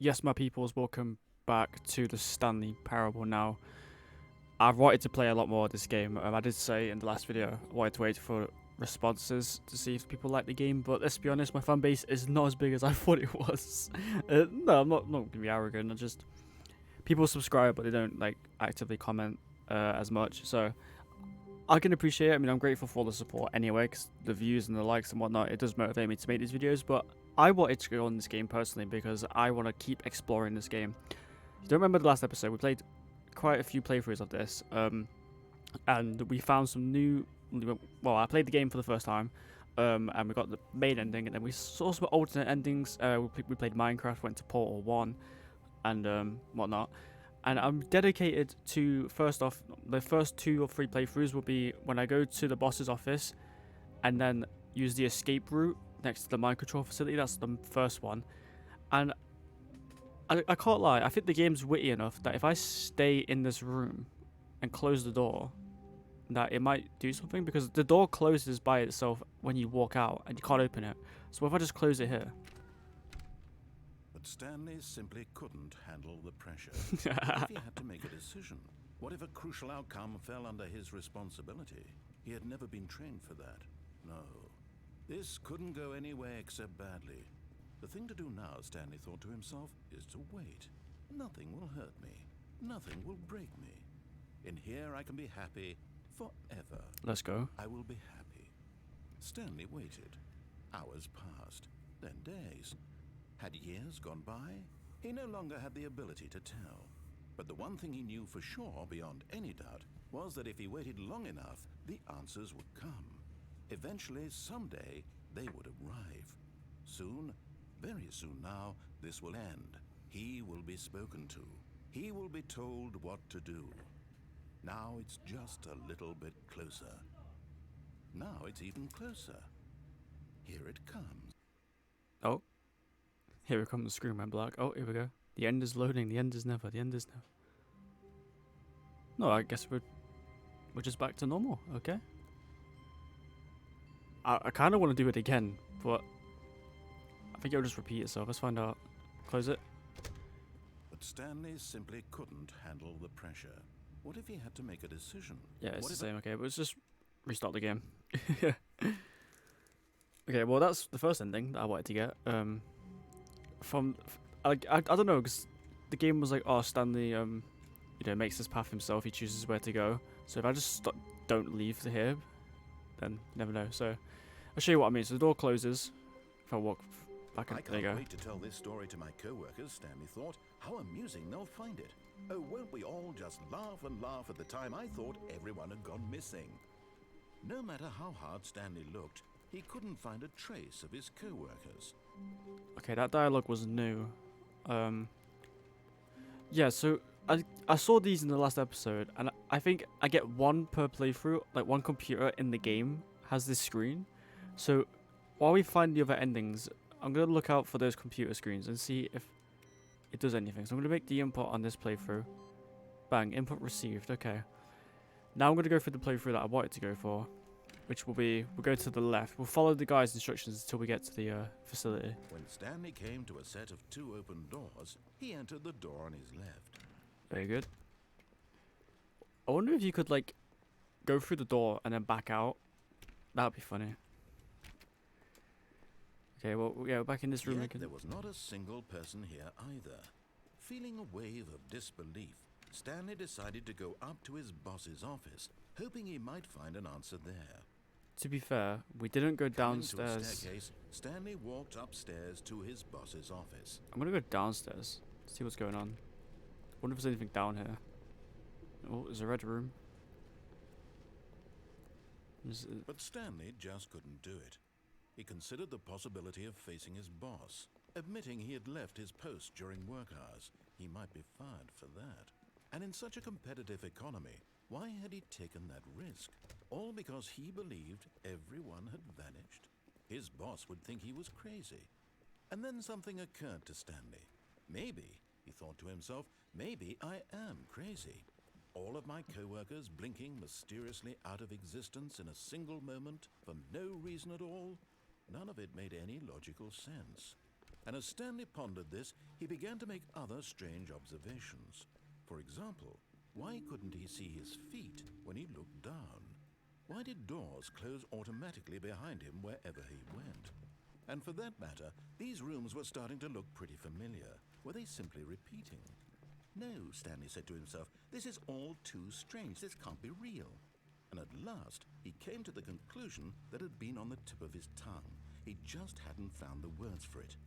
Yes, my peoples, welcome back to the Stanley Parable now. I've wanted to play a lot more of this game. I did say in the last video I wanted to wait for responses to see if people like the game, but let's be honest, my fan base is not as big as I thought it was. No, I'm not gonna be arrogant. I just people subscribe, but they don't like actively comment as much. So I can appreciate it. I mean, I'm grateful for all the support anyway, because the views and the likes and whatnot, it does motivate me to make these videos. But I wanted to go on this game personally because I want to keep exploring this game. You don't remember the last episode? We played quite a few playthroughs of this, and we found some new. Well, I played the game for the first time, and we got the main ending, and then we saw some alternate endings. We played Minecraft, went to Portal 1, and whatnot. And I'm dedicated to, first off, the first 2 or 3 playthroughs will be when I go to the boss's office and then use the escape route next to the mine control facility. That's the first one. And I can't lie, I think the game's witty enough that if I stay in this room and close the door, that it might do something, because the door closes by itself when you walk out and you can't open it. So if I just close it here. But Stanley simply couldn't handle the pressure. What if he had to make a decision? What if a crucial outcome fell under his responsibility? He had never been trained for that. No. This couldn't go anywhere except badly. The thing to do now, Stanley thought to himself, is to wait. Nothing will hurt me. Nothing will break me. In here I can be happy forever. Let's go. I will be happy. Stanley waited. Hours passed, then days. Had years gone by? He no longer had the ability to tell. But the one thing he knew for sure, beyond any doubt, was that if he waited long enough, the answers would come. Eventually, someday, they would arrive. Soon, very soon now, this will end. He will be spoken to. He will be told what to do. Now it's just a little bit closer. Now it's even closer. Here it comes. Oh. Here it comes, the screen went black. Oh, here we go. The end is loading. The end is never. The end is never. No, I guess we're just back to normal. Okay. I kind of want to do it again, but I think it'll just repeat itself. Let's find out. Close it. But Stanley simply couldn't handle the pressure. What if he had to make a decision? Yeah, it's What the if same. Okay, but let's just restart the game. Okay, well that's the first ending that I wanted to get. I don't know, because the game was like, oh, Stanley makes this path himself. He chooses where to go. So if I just don't leave to here, then you never know. So I'll show you what I mean. So the door closes. If I walk back, I there you can't go. wait to tell this story to my co-workers, Stanley thought. How amusing they'll find it. Oh, won't we all just laugh and laugh at the time I thought everyone had gone missing. No matter how hard Stanley looked, he couldn't find a trace of his co-workers. Okay, that dialogue was new. Yeah, so I saw these in the last episode, and I think I get one per playthrough. Like one computer in the game has this screen. So while we find the other endings, I'm gonna look out for those computer screens and see if it does anything. So I'm gonna make the input on this playthrough. Bang, input received. Okay. Now I'm gonna go for the playthrough that I wanted to go for, which will be, we'll go to the left. We'll follow the guy's instructions until we get to the facility. When Stanley came to a set of 2 open doors, he entered the door on his left. Very good. I wonder if you could, like, go through the door and then back out. That would be funny. Okay, well, yeah, we're back in this room Yet again. there was not a single person here either. Feeling a wave of disbelief, Stanley decided to go up to his boss's office, hoping he might find an answer there. To be fair, we didn't go Coming to a downstairs. staircase, Stanley walked upstairs to his boss's office. I'm gonna go downstairs, see what's going on. Wonder if there's anything down here. Oh, there's a red room. But Stanley just couldn't do it. He considered the possibility of facing his boss. Admitting he had left his post during work hours, he might be fired for that. And in such a competitive economy, why had he taken that risk? All because he believed everyone had vanished. His boss would think he was crazy. And then something occurred to Stanley. Maybe, he thought to himself, maybe I am crazy. All of my co-workers blinking mysteriously out of existence in a single moment for no reason at all. None of it made any logical sense. And as Stanley pondered this, he began to make other strange observations. For example, why couldn't he see his feet when he looked down? Why did doors close automatically behind him wherever he went? And for that matter, these rooms were starting to look pretty familiar. Were they simply repeating? No, Stanley said to himself, this is all too strange. This can't be real. And at last, he came to the conclusion that had been on the tip of his tongue. He just hadn't found the words for it.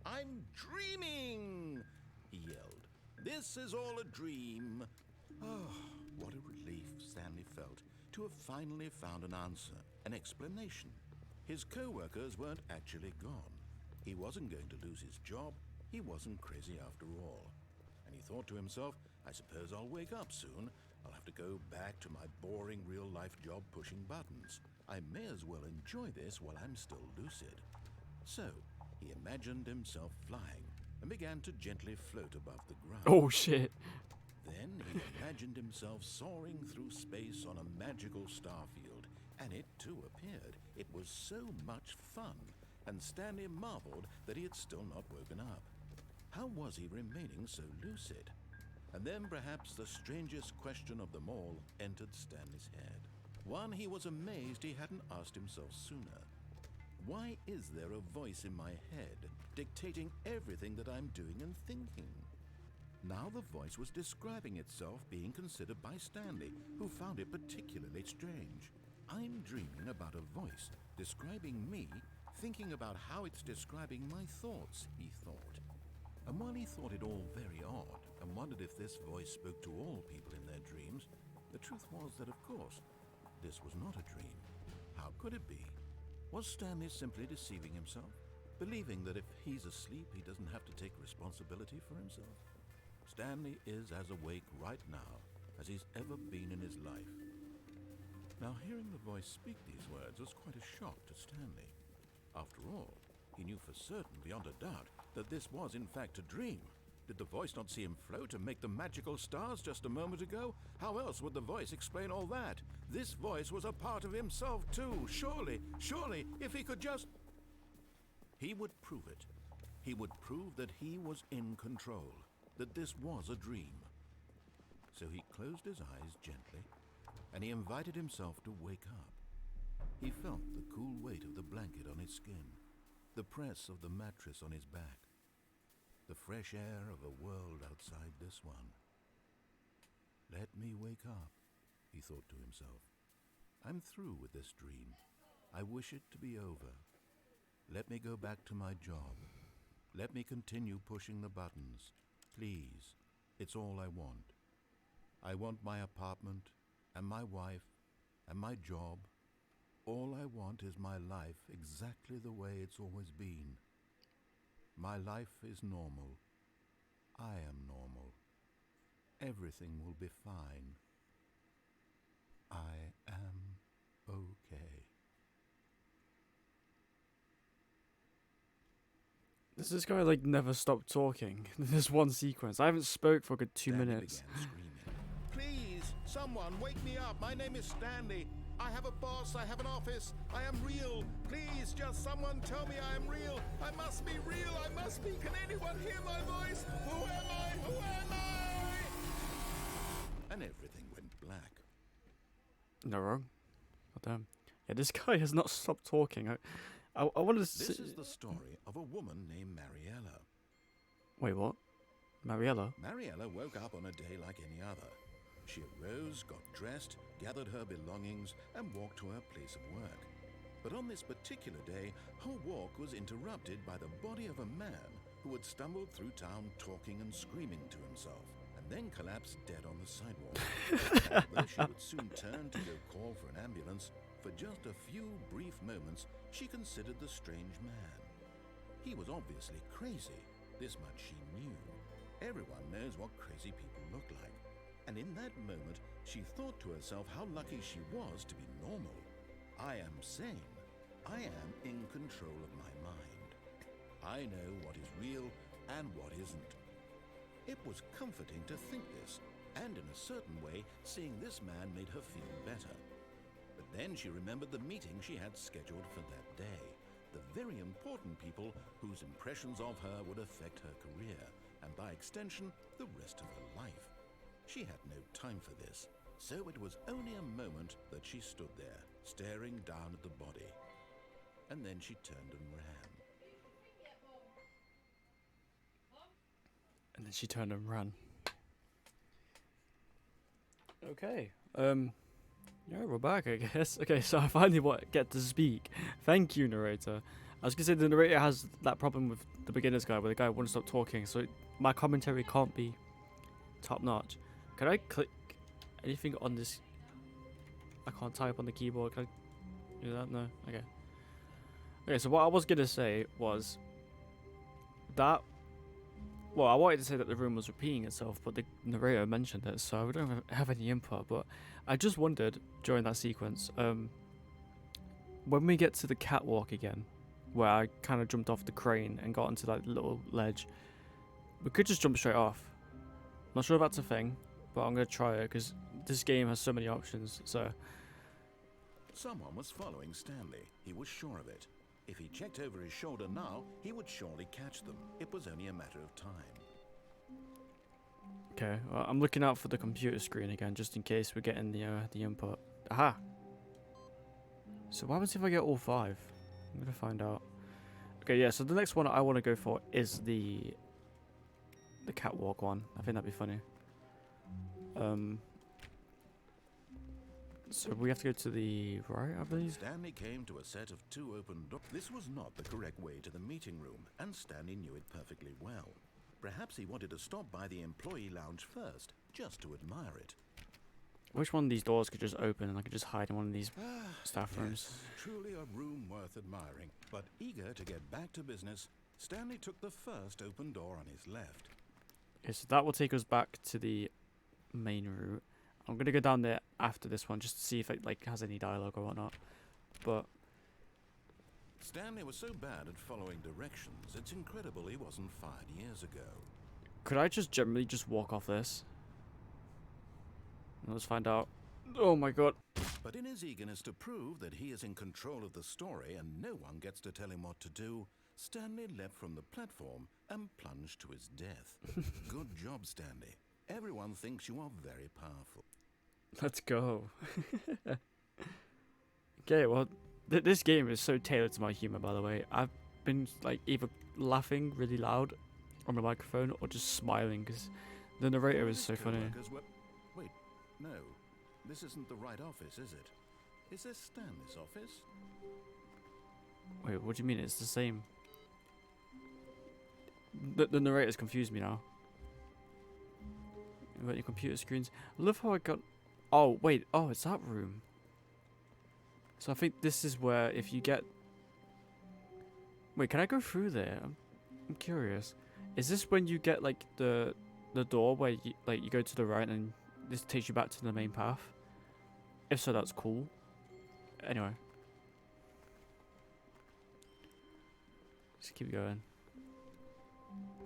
"I'm dreaming!" he yelled. "This is all a dream." Oh, what a relief Stanley felt to have finally found an answer, an explanation. His co-workers weren't actually gone. He wasn't going to lose his job. He wasn't crazy after all. And he thought to himself, I suppose I'll wake up soon. I'll have to go back to my boring real-life job pushing buttons. I may as well enjoy this while I'm still lucid. So, he imagined himself flying and began to gently float above the ground. Oh shit. Then he imagined himself soaring through space on a magical starfield, and it too appeared. It was so much fun, and Stanley marveled that he had still not woken up. How was he remaining so lucid? And then perhaps the strangest question of them all entered Stanley's head. One he was amazed he hadn't asked himself sooner. Why is there a voice in my head dictating everything that I'm doing and thinking? Now the voice was describing itself being considered by Stanley, who found it particularly strange. I'm dreaming about a voice describing me, thinking about how it's describing my thoughts, he thought. And while he thought it all very odd and wondered if this voice spoke to all people in their dreams, the truth was that, of course, this was not a dream. How could it be? Was Stanley simply deceiving himself, believing that if he's asleep, he doesn't have to take responsibility for himself? Stanley is as awake right now as he's ever been in his life. Now, hearing the voice speak these words was quite a shock to Stanley. After all, he knew for certain, beyond a doubt, that this was in fact a dream. Did the voice not see him float and make the magical stars just a moment ago? How else would the voice explain all that? This voice was a part of himself too. Surely, if he could just... He would prove it. He would prove that he was in control, that this was a dream. So he closed his eyes gently, and he invited himself to wake up. He felt the cool weight of the blanket on his skin, the press of the mattress on his back, the fresh air of a world outside this one. Let me wake up, he thought to himself. I'm through with this dream. I wish it to be over. Let me go back to my job. Let me continue pushing the buttons. Please, it's all I want. I want my apartment and my wife and my job. All I want is my life exactly the way it's always been. My life is normal. I am normal. Everything will be fine. I am okay. Does this guy like never stop talking? There's one sequence. I haven't spoke for a good 2 Stanley minutes. began screaming. Please, someone wake me up. My name is Stanley. I have a boss. I have an office. I am real. Please, just someone tell me I am real. I must be real. I must be. Can anyone hear my voice? Who am I? Who am I? And everything went black. No wrong. God damn. Yeah, this guy has not stopped talking. I wanted to This is the story of a woman named Mariella. Wait, what? Mariella? Mariella woke up on a day like any other. She arose, got dressed, gathered her belongings, and walked to her place of work. But on this particular day, her walk was interrupted by the body of a man who had stumbled through town talking and screaming to himself, and then collapsed dead on the sidewalk. Although she would soon turn to go call for an ambulance, for just a few brief moments, she considered the strange man. He was obviously crazy. This much she knew. Everyone knows what crazy people look like. And in that moment, she thought to herself how lucky she was to be normal. I am sane. I am in control of my mind. I know what is real and what isn't. It was comforting to think this, and in a certain way, seeing this man made her feel better. But then she remembered the meeting she had scheduled for that day, the very important people whose impressions of her would affect her career, and by extension, the rest of her life. She had no time for this, so it was only a moment that she stood there, staring down at the body. And then she turned and ran. And then she turned and ran. Okay. Yeah, we're back, I guess. Okay, so I finally get to speak. Thank you, narrator. I was gonna say the narrator has that problem with the beginner's guide where the guy won't stop talking, so my commentary can't be top notch. Can I click anything on this? I can't type on the keyboard. Can I do that? No. Okay. Okay, so what I was gonna say was that. Well, I wanted to say that the room was repeating itself, but the narrator mentioned it, so I don't have any input. But I just wondered during that sequence, when we get to the catwalk again, where I kind of jumped off the crane and got onto that little ledge, we could just jump straight off. Not sure if that's a thing, but I'm gonna try it because this game has so many options. So Someone was following Stanley. He was sure of it. If he checked over his shoulder now, he would surely catch them. It was only a matter of time. okay, well, I'm looking out for the computer screen again, just in case we're getting the input. Aha. So what happens if I get all 5? I'm gonna find out. Okay, yeah. So the next one I want to go for is the catwalk one. I think that'd be funny. So we have to go to the right, I believe. Stanley came to a set of 2 open doors. This was not the correct way to the meeting room, and Stanley knew it perfectly well. Perhaps he wanted to stop by the employee lounge first, just to admire it. Which one of these doors could just open and I could just hide in one of these staff rooms? Yes, truly a room worth admiring. But eager to get back to business, Stanley took the first open door on his left. Okay, so that will take us back to the main route. I'm gonna go down there after this one just to see if it has any dialogue or whatnot. But Stanley was so bad at following directions, it's incredible he wasn't fired years ago. could I just generally just walk off this? Let's find out. Oh my god. But in his eagerness to prove that he is in control of the story and no one gets to tell him what to do, Stanley leapt from the platform and plunged to his death. Good job, Stanley. Everyone thinks you are very powerful. Let's go. Okay, well, this game is so tailored to my humor, by the way. I've been either laughing really loud on the microphone or just smiling because the narrator is so funny. Wait, no. This isn't the right office, is it? Is this Stanley's office? Wait, what do you mean? It's the same. The narrator's confused me now. You've got your computer screens. I love how I got... Oh, wait. Oh, it's that room. So I think this is where if you get... Wait, can I go through there? I'm curious. Is this when you get the door where you go to the right and this takes you back to the main path? If so, that's cool. Anyway. Just keep going.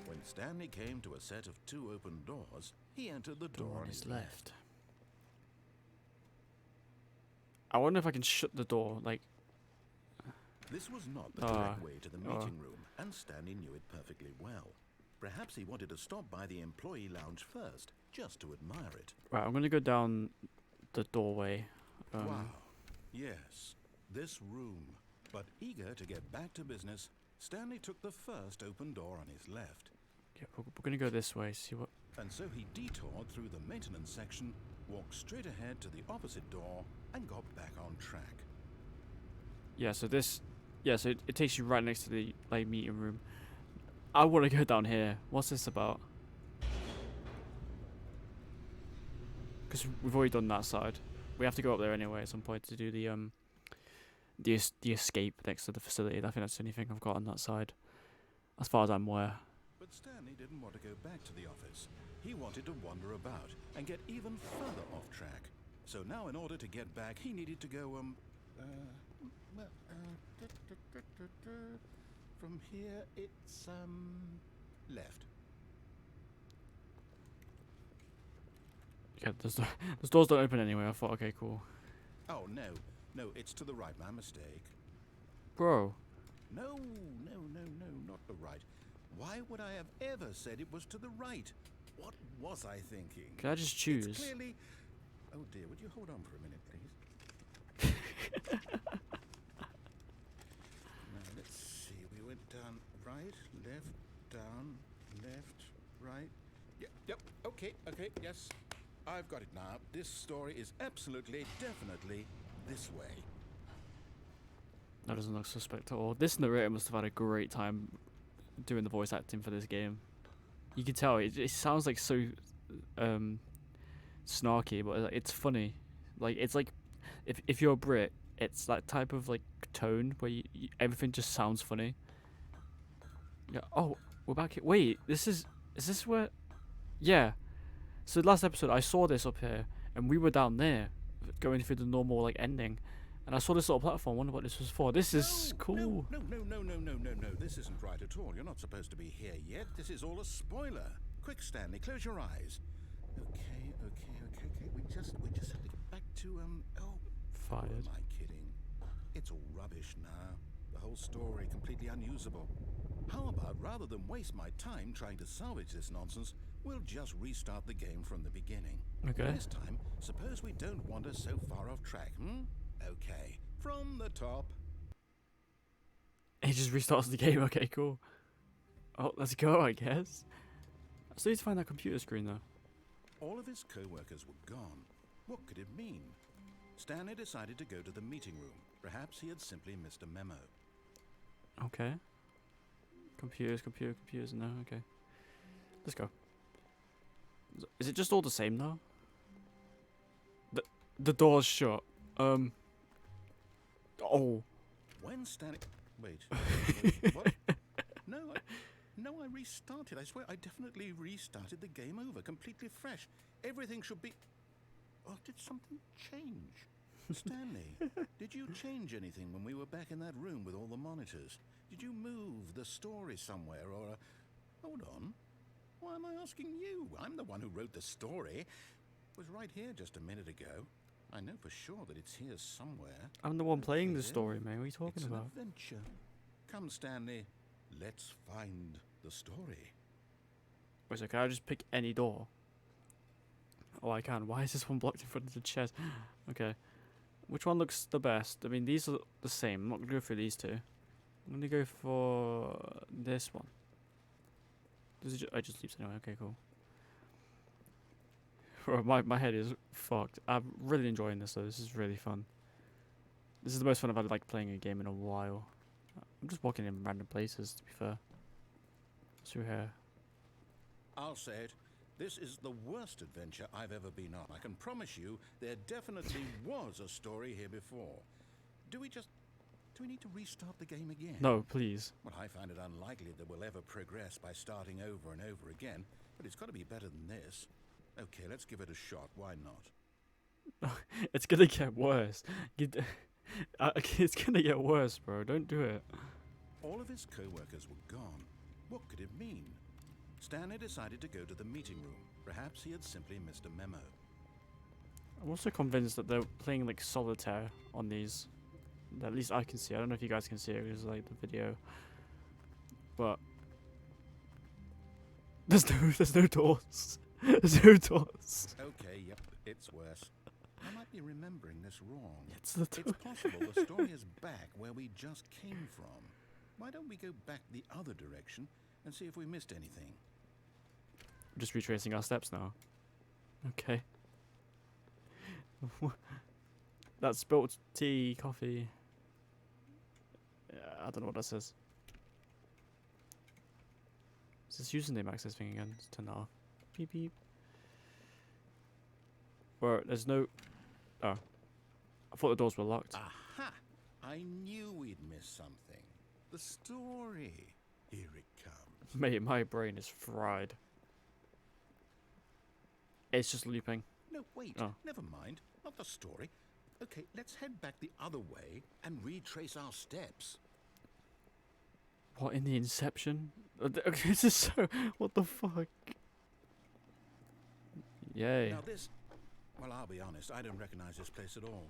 When Stanley came to a set of 2 open doors, he entered the door on his left. I wonder if I can shut the door, This was not the correct way to the meeting room, and Stanley knew it perfectly well. Perhaps he wanted to stop by the employee lounge first, just to admire it. Right, I'm gonna go down the doorway. Wow. Yes, this room. But eager to get back to business, Stanley took the first open door on his left. Yeah, we're gonna go this way, see what... And so he detoured through the maintenance section, walked straight ahead to the opposite door, and got back on track. Yeah, so this... Yeah, so it takes you right next to the, meeting room. I want to go down here. What's this about? Because we've already done that side. We have to go up there anyway at some point to do the escape next to the facility. I think that's the only thing I've got on that side. As far as I'm aware. But Stanley didn't want to go back to the office. He wanted to wander about and get even further off track. So now in order to get back, he needed to go, from here, it's, left. Yeah, those doors don't open anyway. I thought, okay, cool. Oh, no, it's to the right, my mistake. Bro, No, not the right. Why would I have ever said it was to the right? What was I thinking? Can I just choose? It's clearly... Oh dear, would you hold on for a minute, please? Now, let's see. We went down right, left, down, left, right. Yep, okay, yes. I've got it now. This story is absolutely, definitely this way. That doesn't look suspect at all. This narrator must have had a great time doing the voice acting for this game. You can tell it sounds like so snarky, but it's funny. Like it's like if you're a Brit, it's that type of like tone where everything just sounds funny. Yeah. Oh, we're back here. Wait, is this where? Yeah. So last episode I saw this up here, and we were down there, going through the normal like ending. And I saw this little platform. Wonder what this was for. This is cool. No. This isn't right at all. You're not supposed to be here yet. This is all a spoiler. Quick, Stanley, close your eyes. Okay. We just have to get back to Fired. Who am I kidding? It's all rubbish now. The whole story completely unusable. How about rather than waste my time trying to salvage this nonsense, we'll just restart the game from the beginning. Okay. This time, suppose we don't wander so far off track, Okay, from the top. He just restarts the game. Okay, cool. Oh, let's go, I guess. I still need to find that computer screen, though. All of his co-workers were gone. What could it mean? Stanley decided to go to the meeting room. Perhaps he had simply missed a memo. Okay. Computers. No, okay. Let's go. Is it just all the same, though? The door's shut. Oh. When Stanley... Wait. What? No, I restarted. I swear I definitely restarted the game over, completely fresh. Everything should be... Oh, did something change? Stanley, did you change anything when we were back in that room with all the monitors? Did you move the story somewhere or... Hold on. Why am I asking you? I'm the one who wrote the story. It was right here just a minute ago. I know for sure that it's here somewhere. I'm the one playing the story, man. What are you talking about? It's an adventure. Come, Stanley. Let's find the story. Wait, so can I just pick any door? Oh, I can. Why is this one blocked in front of the chest? Okay. Which one looks the best? I mean, these are the same. I'm not going to go for these two. I'm going to go for this one. I just leaves anyway. Okay, cool. My head is fucked. I'm really enjoying this though. This is really fun. This is the most fun I've had like playing a game in a while. I'm just walking in random places, to be fair. Through here. I'll say it. This is the worst adventure I've ever been on. I can promise you there definitely was a story here before. Do we need to restart the game again? No, please. Well, I find it unlikely that we'll ever progress by starting over and over again, but it's got to be better than this. Okay, let's give it a shot. Why not? It's gonna get worse. It's gonna get worse, bro. Don't do it. All of his co-workers were gone. What could it mean? Stanley decided to go to the meeting room. Perhaps he had simply missed a memo. I'm also convinced that they're playing like solitaire on these. At least I can see. I don't know if you guys can see it because like the video. But there's no doors. There's no doors. Okay, yep, it's worse. I might be remembering this wrong. It's possible the story is back where we just came from. Why don't we go back the other direction and see if we missed anything? Just retracing our steps now. Okay. That spilt tea, coffee. I don't know what that says. Is this username access thing again? Let's turn that off. Beep beep. Where there's no... Oh. I thought the doors were locked. Aha! I knew we'd miss something. The story. Here it comes. Mate, my brain is fried. It's just looping. No, wait. Oh. Never mind. Not the story. Okay, let's head back the other way and retrace our steps. What, in the Inception? Okay, this is so... What the fuck? Yay. Now this... Well, I'll be honest. I don't recognize this place at all.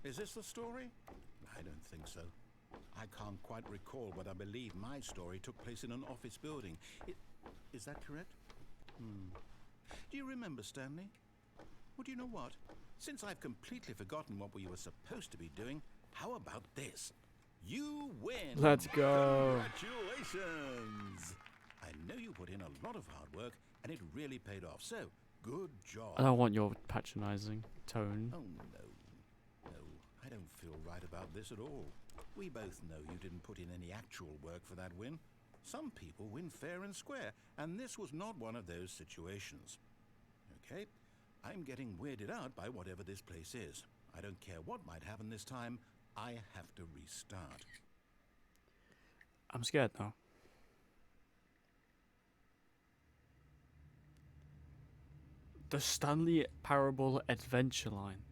Is this the story? I don't think so. I can't quite recall, but I believe my story took place in an office building. Is that correct? Do you remember, Stanley? Well, do you know what? Since I've completely forgotten what we were supposed to be doing, how about this? You win! Let's go. Congratulations! I know you put in a lot of hard work, and it really paid off, so good job. I don't want your patronizing tone. Oh, no. No, I don't feel right about this at all. We both know you didn't put in any actual work for that win. Some people win fair and square, and this was not one of those situations. Okay, I'm getting weirded out by whatever this place is. I don't care what might happen this time. I have to restart. I'm scared now. The Stanley Parable Adventure Line.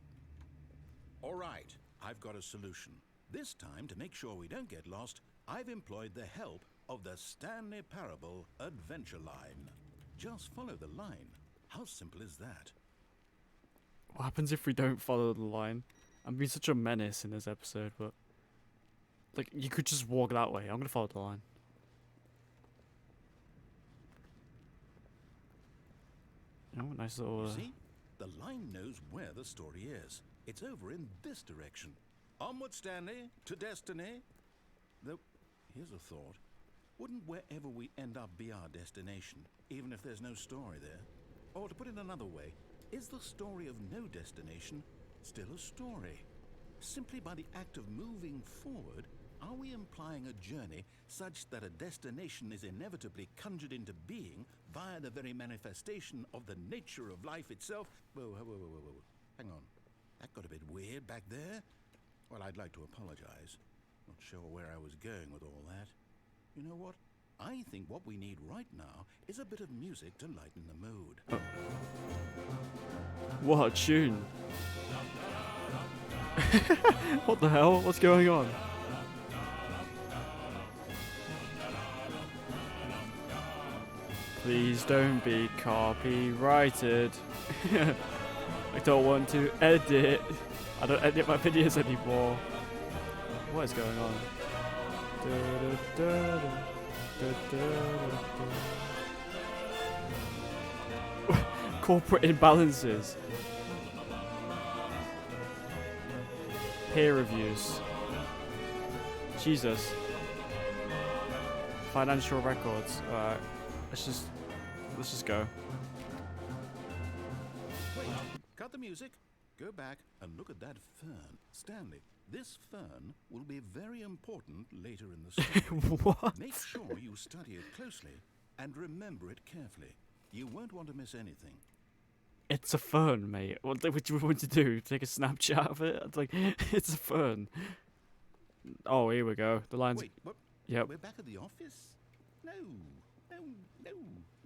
All right, I've got a solution. This time, to make sure we don't get lost, I've employed the help of the Stanley Parable Adventure Line. Just follow the line. How simple is that? What happens if we don't follow the line? I'm being such a menace in this episode, but like you could just walk that way. I'm gonna follow the line. Oh, nice little. You see, the line knows where the story is. It's over in this direction. Onward, Stanley, to destiny. Though, here's a thought. Wouldn't wherever we end up be our destination, even if there's no story there? Or to put it another way, is the story of no destination still a story? Simply by the act of moving forward, are we implying a journey such that a destination is inevitably conjured into being via the very manifestation of the nature of life itself? Whoa. Hang on. That got a bit weird back there. Well, I'd like to apologize. Not sure where I was going with all that. You know what? I think what we need right now is a bit of music to lighten the mood. What a tune! What the hell? What's going on? Please don't be copyrighted. I don't want to edit. I don't edit my videos anymore. What is going on? Corporate imbalances. Peer reviews. Jesus. Financial records. Alright. Let's just go. Wait, cut the music. Go back and look at that fern. Stanley, this fern will be very important later in the story. What? Make sure you study it closely and remember it carefully. You won't want to miss anything. It's a fern, mate. What do you want to do? Take a Snapchat of it? It's like, it's a fern. Oh, here we go. The line's... Wait, what? Yep. We're back at the office? No.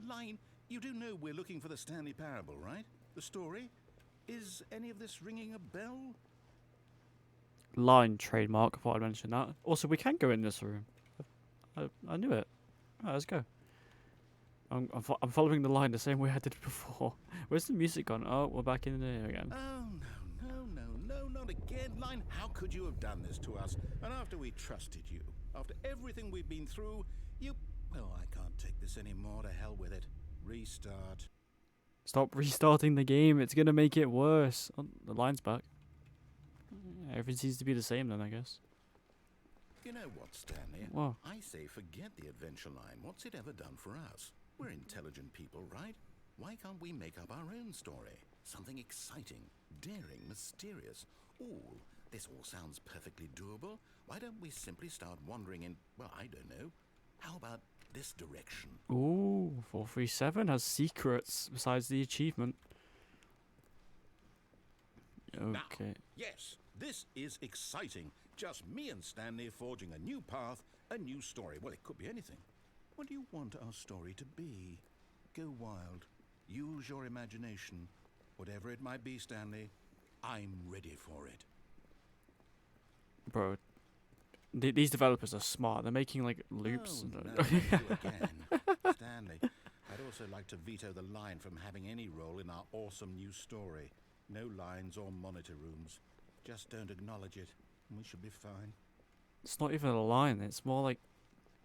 Line, you do know we're looking for the Stanley Parable, right? The story? Is any of this ringing a bell? Line trademark. I thought I'd mention that. Also, we can go in this room. I knew it. Alright, let's go. I'm following the line the same way I did before. Where's the music gone? Oh, we're back in there again. Oh, no, not again. Line, how could you have done this to us? And after we trusted you, after everything we've been through, you... Well, I can't take this anymore. To hell with it. Restart. Stop restarting the game. It's gonna make it worse. Oh, the line's back. Everything seems to be the same then, I guess. You know what, Stanley? What? I say forget the adventure line. What's it ever done for us? We're intelligent people, right? Why can't we make up our own story? Something exciting, daring, mysterious. Ooh, this all sounds perfectly doable. Why don't we simply start wandering in, well, I don't know. How about this direction? Ooh, 437 has secrets besides the achievement. Okay. Now, yes, this is exciting. Just me and Stanley forging a new path, a new story. Well, it could be anything. What do you want our story to be? Go wild. Use your imagination. Whatever it might be, Stanley, I'm ready for it. Bro, these developers are smart. They're making like loops. Oh, no, not you again. Stanley, I'd also like to veto the line from having any role in our awesome new story. No lines or monitor rooms. Just don't acknowledge it, and we should be fine. It's not even a line. It's more like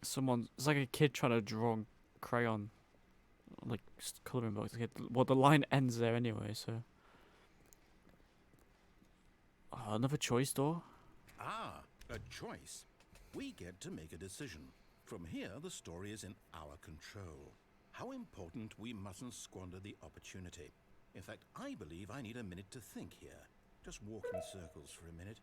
someone. It's like a kid trying to draw on crayon, like coloring books. Well, the line ends there anyway. So another choice door. Ah, a choice. We get to make a decision. From here, the story is in our control. How important we mustn't squander the opportunity. In fact, I believe I need a minute to think here. Just walk in circles for a minute.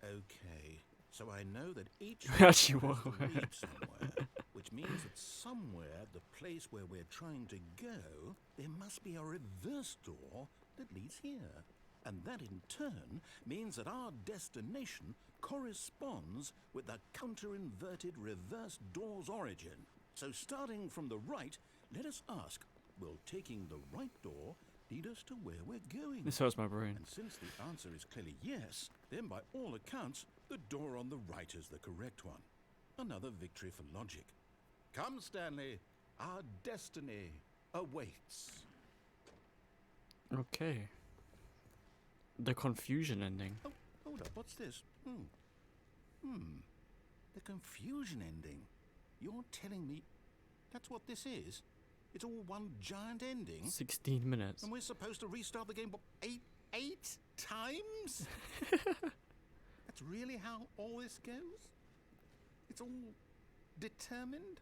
Okay, so I know that each Actually, door has whoa. to lead somewhere, which means that somewhere, the place where we're trying to go, there must be a reverse door that leads here. And that in turn means that our destination corresponds with the counter-inverted reverse door's origin. So starting from the right, let us ask, will taking the right door lead us to where we're going? This hurts my brain. And since the answer is clearly yes, then by all accounts, the door on the right is the correct one. Another victory for logic. Come, Stanley, our destiny awaits. Okay. The confusion ending. Oh, hold up, what's this? The confusion ending. You're telling me that's what this is? It's all one giant ending? 16 minutes. And we're supposed to restart the game, what, eight times? That's really how all this goes? It's all determined?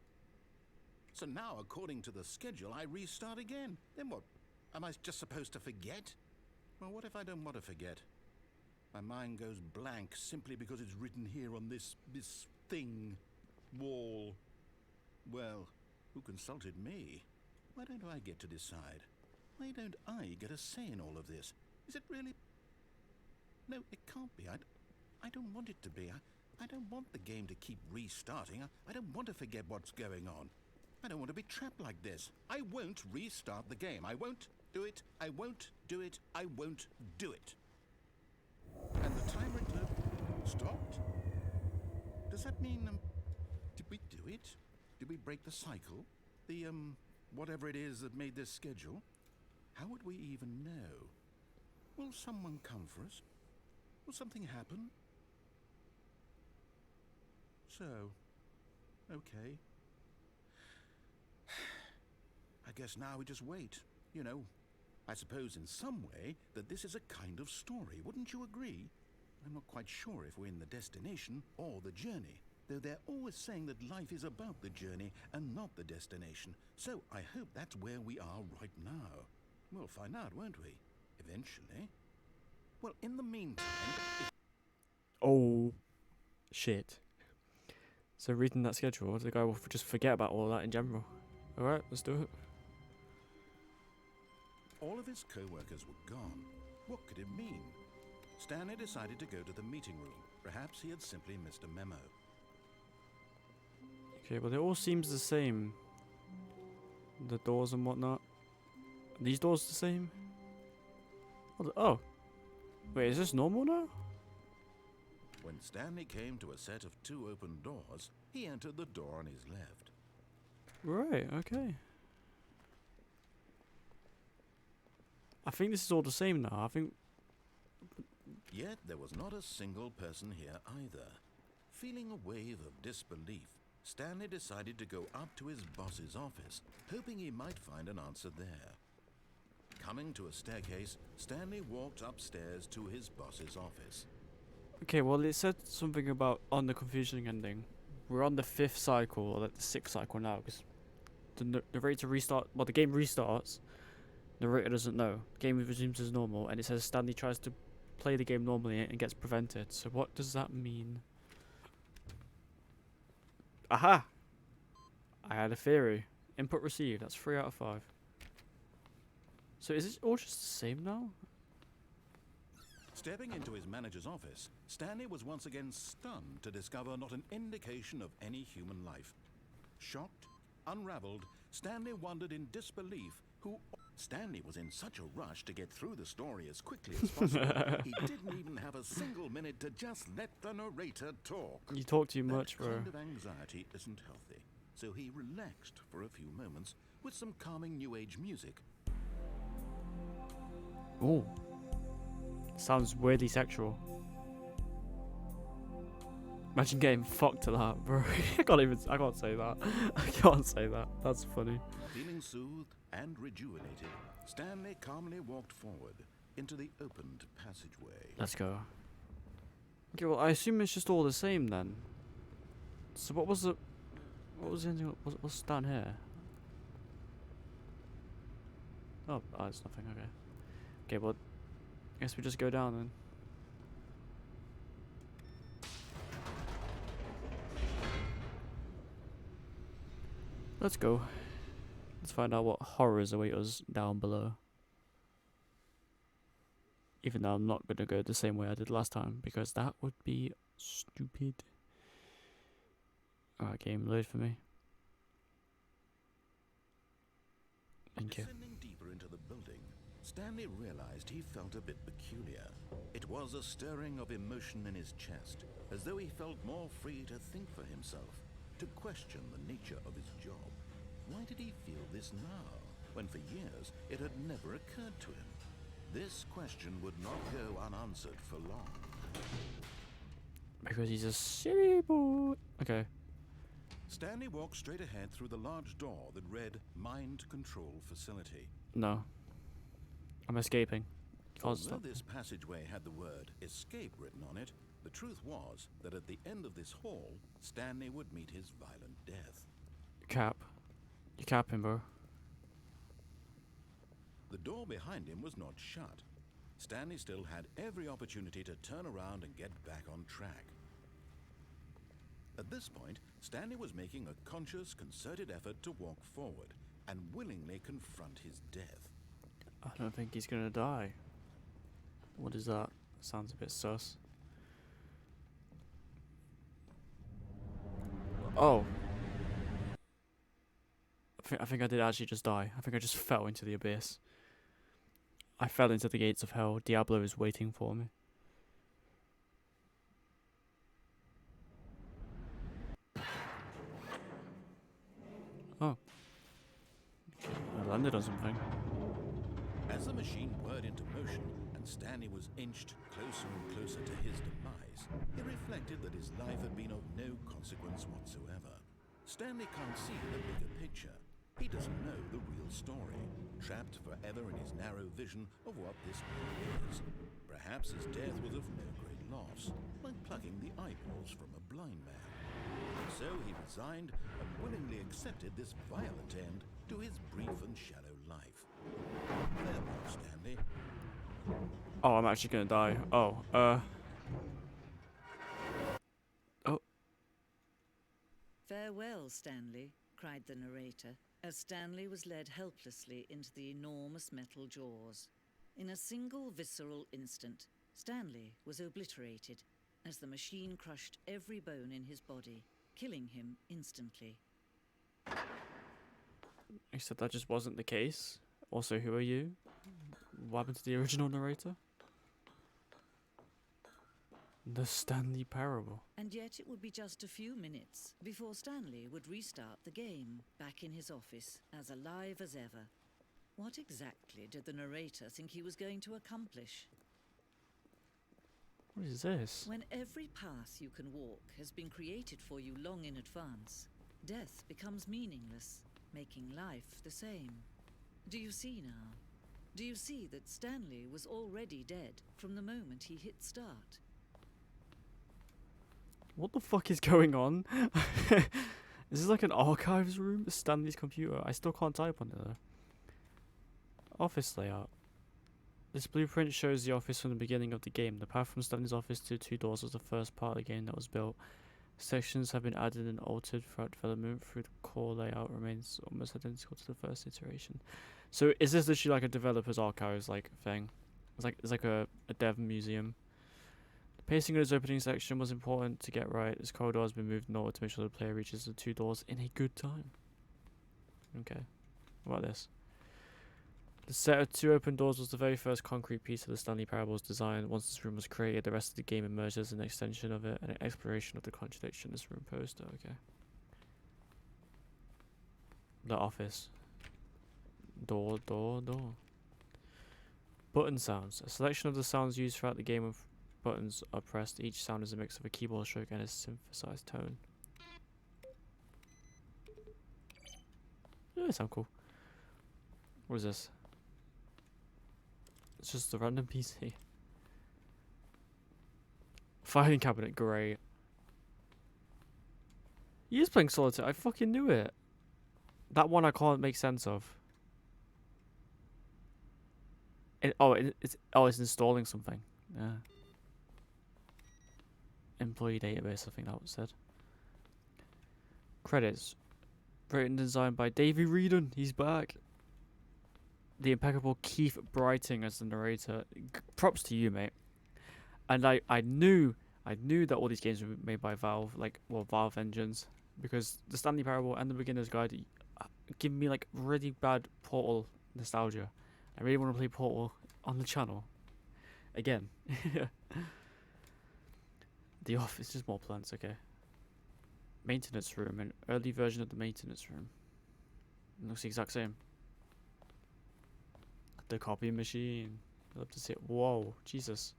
So now, according to the schedule, I restart again. Then what? Am I just supposed to forget? Well, what if I don't want to forget? My mind goes blank simply because it's written here on this thing, wall. Well, who consulted me? Why don't I get to decide? Why don't I get a say in all of this? Is it really? No, it can't be. I don't want it to be. I don't want the game to keep restarting. I don't want to forget what's going on. I don't want to be trapped like this. I won't restart the game. I won't do it. I won't do it. I won't do it. And the timer stopped? Does that mean, did we do it? Did we break the cycle? The, whatever it is that made this schedule? How would we even know? Will someone come for us? Will something happen? So, okay. I guess now we just wait. You know, I suppose in some way that this is a kind of story, wouldn't you agree? I'm not quite sure if we're in the destination or the journey, though they're always saying that life is about the journey and not the destination. So I hope that's where we are right now. We'll find out, won't we? Eventually. Well, in the meantime... Oh, shit. So reading that schedule, the guy will just forget about all that in general. Alright, let's do it. All of his co-workers were gone. What could it mean? Stanley decided to go to the meeting room. Perhaps he had simply missed a memo. Okay, well it all seems the same. The doors and whatnot. Are these doors the same? Oh. Wait, is this normal now? When Stanley came to a set of 2 open doors, he entered the door on his left. Right, okay. I think this is all the same now. I think... Yet there was not a single person here either. Feeling a wave of disbelief, Stanley decided to go up to his boss's office, hoping he might find an answer there. Coming to a staircase, Stanley walked upstairs to his boss's office. Okay, well it said something about on the confusion ending. We're on the 5th cycle, or like the 6th cycle now, because the narrator restart... Well, the game restarts. Narrator doesn't know. The game resumes as normal, and it says Stanley tries to play the game normally and gets prevented. So what does that mean? Aha! I had a theory. Input received. That's 3 out of 5. So is it all just the same now? Stepping into his manager's office, Stanley was once again stunned to discover not an indication of any human life. Shocked, unraveled, Stanley wondered in disbelief who... Stanley was in such a rush to get through the story as quickly as possible, he didn't even have a single minute to just let the narrator talk. You talk too much, bro. That kind of anxiety isn't healthy, so he relaxed for a few moments with some calming new age music. Ooh. Sounds weirdly sexual. Imagine getting fucked to that, bro. I can't say that. I can't say that. That's funny. Feeling soothed and rejuvenated, Stanley calmly walked forward into the opened passageway. Let's go. Okay, well, I assume it's just all the same then. So what was the ending? What's down here? Oh, it's nothing. Okay. Okay, well, I guess we just go down then. Let's go. Let's find out what horrors await us down below. Even though I'm not gonna go the same way I did last time, because that would be stupid. Alright, game, load for me. Thank you. Descending deeper into the building, Stanley realized he felt a bit peculiar. It was a stirring of emotion in his chest, as though he felt more free to think for himself, to question the nature of his job. Why did he feel this now, when for years it had never occurred to him? This question would not go unanswered for long. Because he's a silly boy. Okay. Stanley walked straight ahead through the large door that read Mind Control Facility. No. I'm escaping. Can't Although stop. this passageway had the word escape written on it, the truth was that at the end of this hall, Stanley would meet his violent death. Cap. You're capping, bro. The door behind him was not shut. Stanley still had every opportunity to turn around and get back on track. At this point, Stanley was making a conscious, concerted effort to walk forward and willingly confront his death. I don't think he's gonna die. What is that? Sounds a bit sus. Oh. I think I did actually just die. I think I just fell into the abyss. I fell into the gates of hell. Diablo is waiting for me. Oh. I landed on something. As the machine whirred into motion and Stanley was inched closer and closer to his demise, he reflected that his life had been of no consequence whatsoever. Stanley can't see the bigger picture. He doesn't know the real story, trapped forever in his narrow vision of what this world is. Perhaps his death was of no great loss, like plucking the eyeballs from a blind man. So he resigned and willingly accepted this violent end to his brief and shallow life. Farewell, Stanley. Oh, I'm actually gonna die. Oh, Oh. Farewell, Stanley, cried the narrator, as Stanley was led helplessly into the enormous metal jaws. In a single visceral instant, Stanley was obliterated as the machine crushed every bone in his body, killing him instantly. Except that just wasn't the case. Also, who are you? What happened to the original narrator? The Stanley Parable. And yet it would be just a few minutes before Stanley would restart the game, back in his office, as alive as ever. What exactly did the narrator think he was going to accomplish? What is this? When every path you can walk has been created for you long in advance, death becomes meaningless, making life the same. Do you see now? Do you see that Stanley was already dead from the moment he hit start? What the fuck is going on? Is this like an archives room? Stanley's computer. I still can't type on it though. Office layout. This blueprint shows the office from the beginning of the game. The path from Stanley's office to 2 doors was the first part of the game that was built. Sections have been added and altered throughout development. Through the core layout remains almost identical to the first iteration. So is this literally like a developer's archives like thing? It's like a dev museum. The pacing of this opening section was important to get right. This corridor has been moved in order to make sure the player reaches the 2 doors in a good time. Okay. What about this? The set of 2 open doors was the very first concrete piece of the Stanley Parable's design. Once this room was created, the rest of the game emerged as an extension of it and an exploration of the contradiction this room posed. Okay. The office. Door. Button sounds. A selection of the sounds used throughout the game buttons are pressed, each sound is a mix of a keyboard stroke and a synthesized tone. Yeah, that sounds cool. What is this? It's just a random PC. Filing cabinet, great. He is playing solitaire. I fucking knew it. That one I can't make sense of. It's installing something. Yeah. Employee database, I think that was said. Credits. Written and designed by Davey Reedon. He's back. The impeccable Keith Brighting as the narrator. Props to you, mate. And I knew that all these games were made by Valve, Valve engines, because the Stanley Parable and the Beginner's Guide give me like really bad Portal nostalgia. I really want to play Portal on the channel again. The office, just more plants, okay. Maintenance room, an early version of the maintenance room. It looks the exact same. The copy machine. I love to see it. Whoa, Jesus.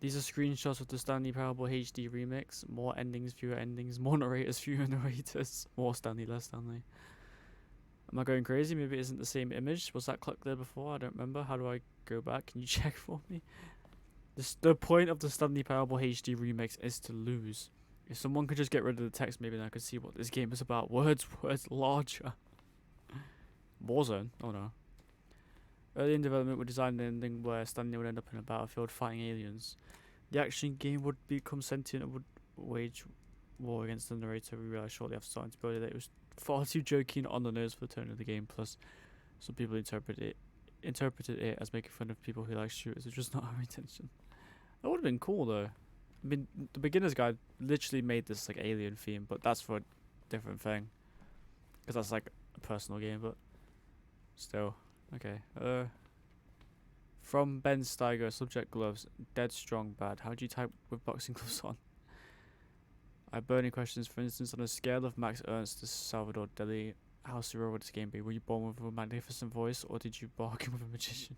These are screenshots of the Stanley Parable HD remix. More endings, fewer endings. More narrators, fewer narrators. More Stanley, less Stanley. Am I going crazy? Maybe it isn't the same image. Was that clock there before? I don't remember. How do I go back? Can you check for me? The point of the Stanley Parable HD remix is to lose. If someone could just get rid of the text, maybe then I could see what this game is about. Words larger. Warzone? Oh no. Early in development, we designed an ending where Stanley would end up in a battlefield fighting aliens. The action game would become sentient and would wage war against the narrator. We realized shortly after starting to build it that it was far too joking on the nose for the tone of the game. Plus, some people interpreted it as making fun of people who like shooters, which was not our intention. That would have been cool though. I mean, the Beginner's Guide literally made this like alien theme, but that's for a different thing. Because that's like a personal game, but still. Okay. From Ben Steiger, subject gloves, dead strong bad. How do you type with boxing gloves on? I have burning questions. For instance, on a scale of Max Ernst to Salvador Dali, how surreal would this game be? Were you born with a magnificent voice, or did you bargain with a magician?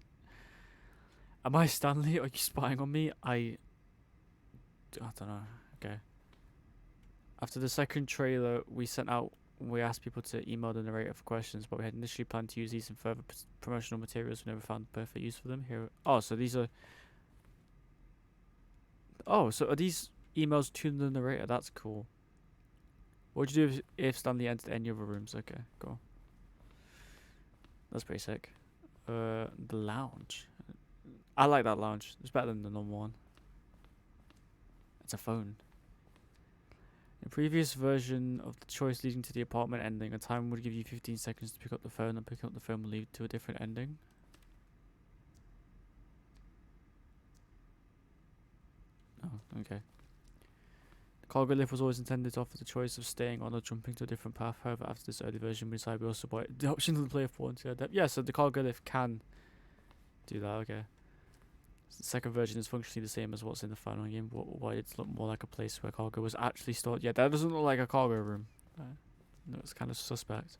Am I Stanley? Are you spying on me? I don't know. Okay. After the second trailer, we asked people to email the narrator for questions, but we had initially planned to use these in further promotional materials. We never found perfect use for them. Here. Oh, so these are. Oh, so are these emails to the narrator? That's cool. What would you do if Stanley entered any other rooms? Okay, cool. That's pretty sick. The lounge. I like that lounge. It's better than the normal one. It's a phone. In previous version of the choice leading to the apartment ending, a timer would give you 15 seconds to pick up the phone, and picking up the phone will lead to a different ending. Oh, okay. The cargo lift was always intended to offer the choice of staying on or jumping to a different path. However, after this early version, we decided we also bought the option to the player for into depth. Yeah, so the cargo lift can do that, okay. The second version is functionally the same as what's in the final game, but why it's look more like a place where cargo was actually stored. Yeah, that doesn't look like a cargo room. No, it's kind of suspect.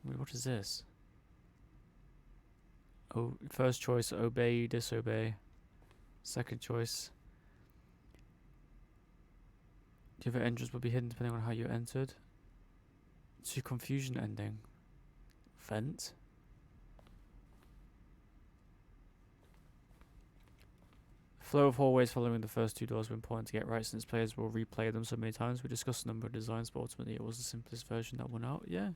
Wait, what is this? Oh, first choice, obey, disobey. Second choice. The other entrance will be hidden depending on how you entered. To confusion ending. Vent. Flow of hallways following the first two doors were important to get right, since players will replay them so many times. We discussed a number of designs, but ultimately it was the simplest version that won out. Yeah.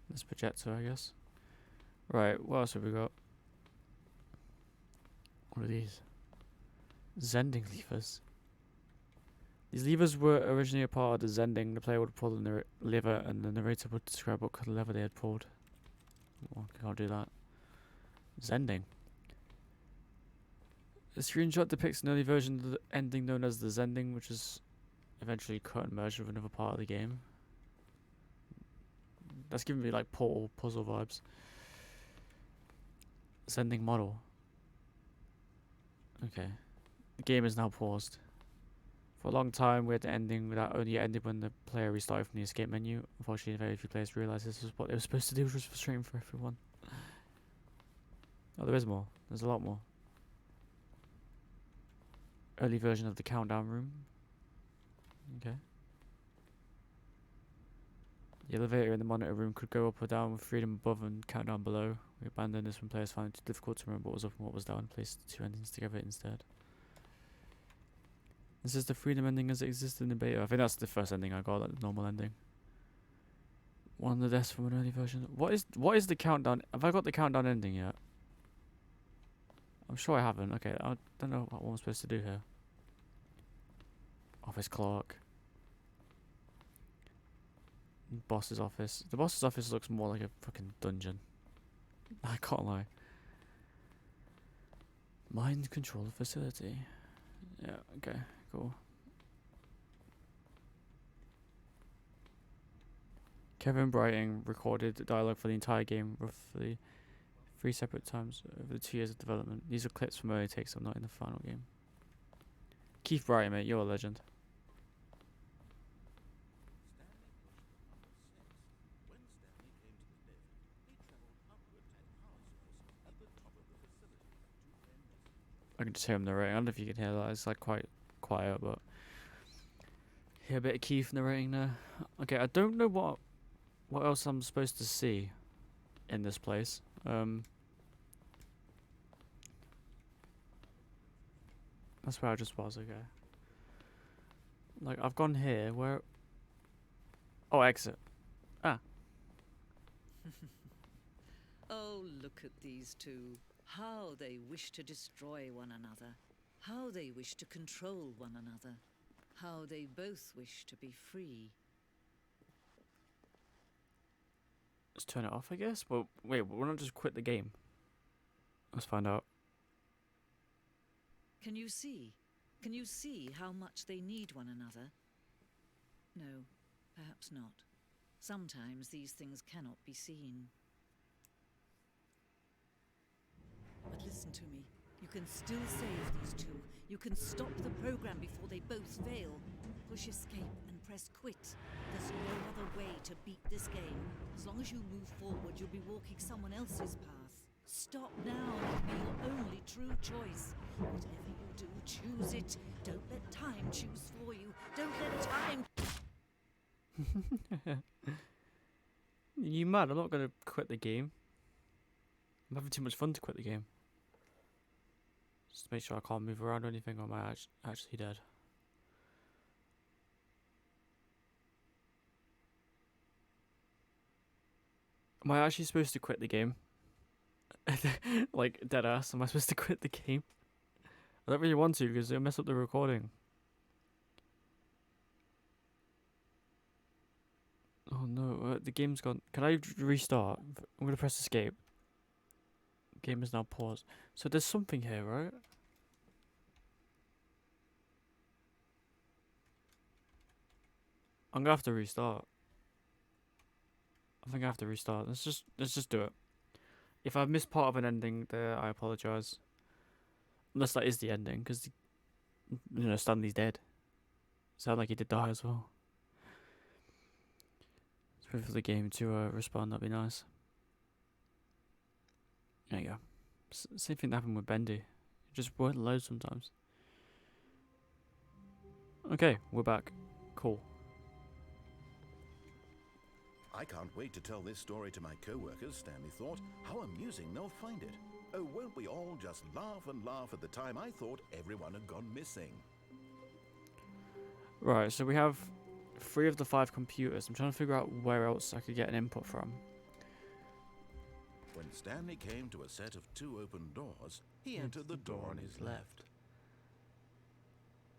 This projector, I guess. Right, what else have we got? What are these? Zending levers. These levers were originally a part of the Zending. The player would pull the lever and the narrator would describe what kind of lever they had pulled. Well, can't do that. Zending. The screenshot depicts an early version of the ending known as the Zending, which is eventually cut and merged with another part of the game. That's giving me like Portal puzzle vibes. Zending model. Okay. The game is now paused. For a long time, we had the ending that only ended when the player restarted from the escape menu. Unfortunately, very few players realised this was what they were supposed to do, which was frustrating for everyone. Oh, there is more. There's a lot more. Early version of the countdown room. Okay. The elevator in the monitor room could go up or down with freedom above and countdown below. We abandoned this when players found it too difficult to remember what was up and what was down and placed the two endings together instead. This is the freedom ending as it existed in the beta. I think that's the first ending I got, like the normal ending. One of the deaths from an early version. What is the countdown? Have I got the countdown ending yet? I'm sure I haven't. Okay, I don't know what I'm supposed to do here. Office clock. Boss's office. The boss's office looks more like a fucking dungeon. I can't lie. Mind control facility. Yeah, okay, cool. Kevin Brighting recorded the dialogue for the entire game roughly 3 separate times over the 2 years of development. These are clips from early takes, I'm not in the final game. Keith Brighting, mate, you're a legend. I can just hear him narrating. I don't know if you can hear that. It's like quite quiet, but hear a bit of Keith narrating there. Okay, I don't know what else I'm supposed to see in this place. That's where I just was. Okay. Like I've gone here. Where? Oh, exit. Ah. Oh, look at these two. How they wish to destroy one another. How they wish to control one another. How they both wish to be free. Let's turn it off, I guess. But wait, why not just quit the game? Let's find out. Can you see? Can you see how much they need one another? No, perhaps not. Sometimes these things cannot be seen. But listen to me. You can still save these two. You can stop the program before they both fail. Push escape and press quit. There's no other way to beat this game. As long as you move forward, you'll be walking someone else's path. Stop now and be your only true choice. Whatever you do, choose it. Don't let time choose for you. Don't let time... You mad? I'm not gonna quit the game. I'm having too much fun to quit the game. Just make sure I can't move around or anything, or am I actually dead? Am I actually supposed to quit the game? Like, dead ass, am I supposed to quit the game? I don't really want to because it'll mess up the recording. Oh no, the game's gone. Can I restart? I'm gonna press escape. Game is now paused. So there's something here, right? I'm gonna have to restart. I think I have to restart. Let's just do it. If I've missed part of an ending there, I apologize. Unless that is the ending, because you know Stanley's dead. Sound like he did die as well. Let's wait for the game to respond. That'd be nice. There you go. Same thing happened with Bendy. It just won't load sometimes. Okay, we're back. Cool. I can't wait to tell this story to my co-workers, Stanley thought. How amusing they'll find it. Oh, won't we all just laugh and laugh at the time I thought everyone had gone missing. Right, so we have 3 of the 5 computers. I'm trying to figure out where else I could get an input from. When Stanley came to a set of 2 open doors, he entered the door on his left.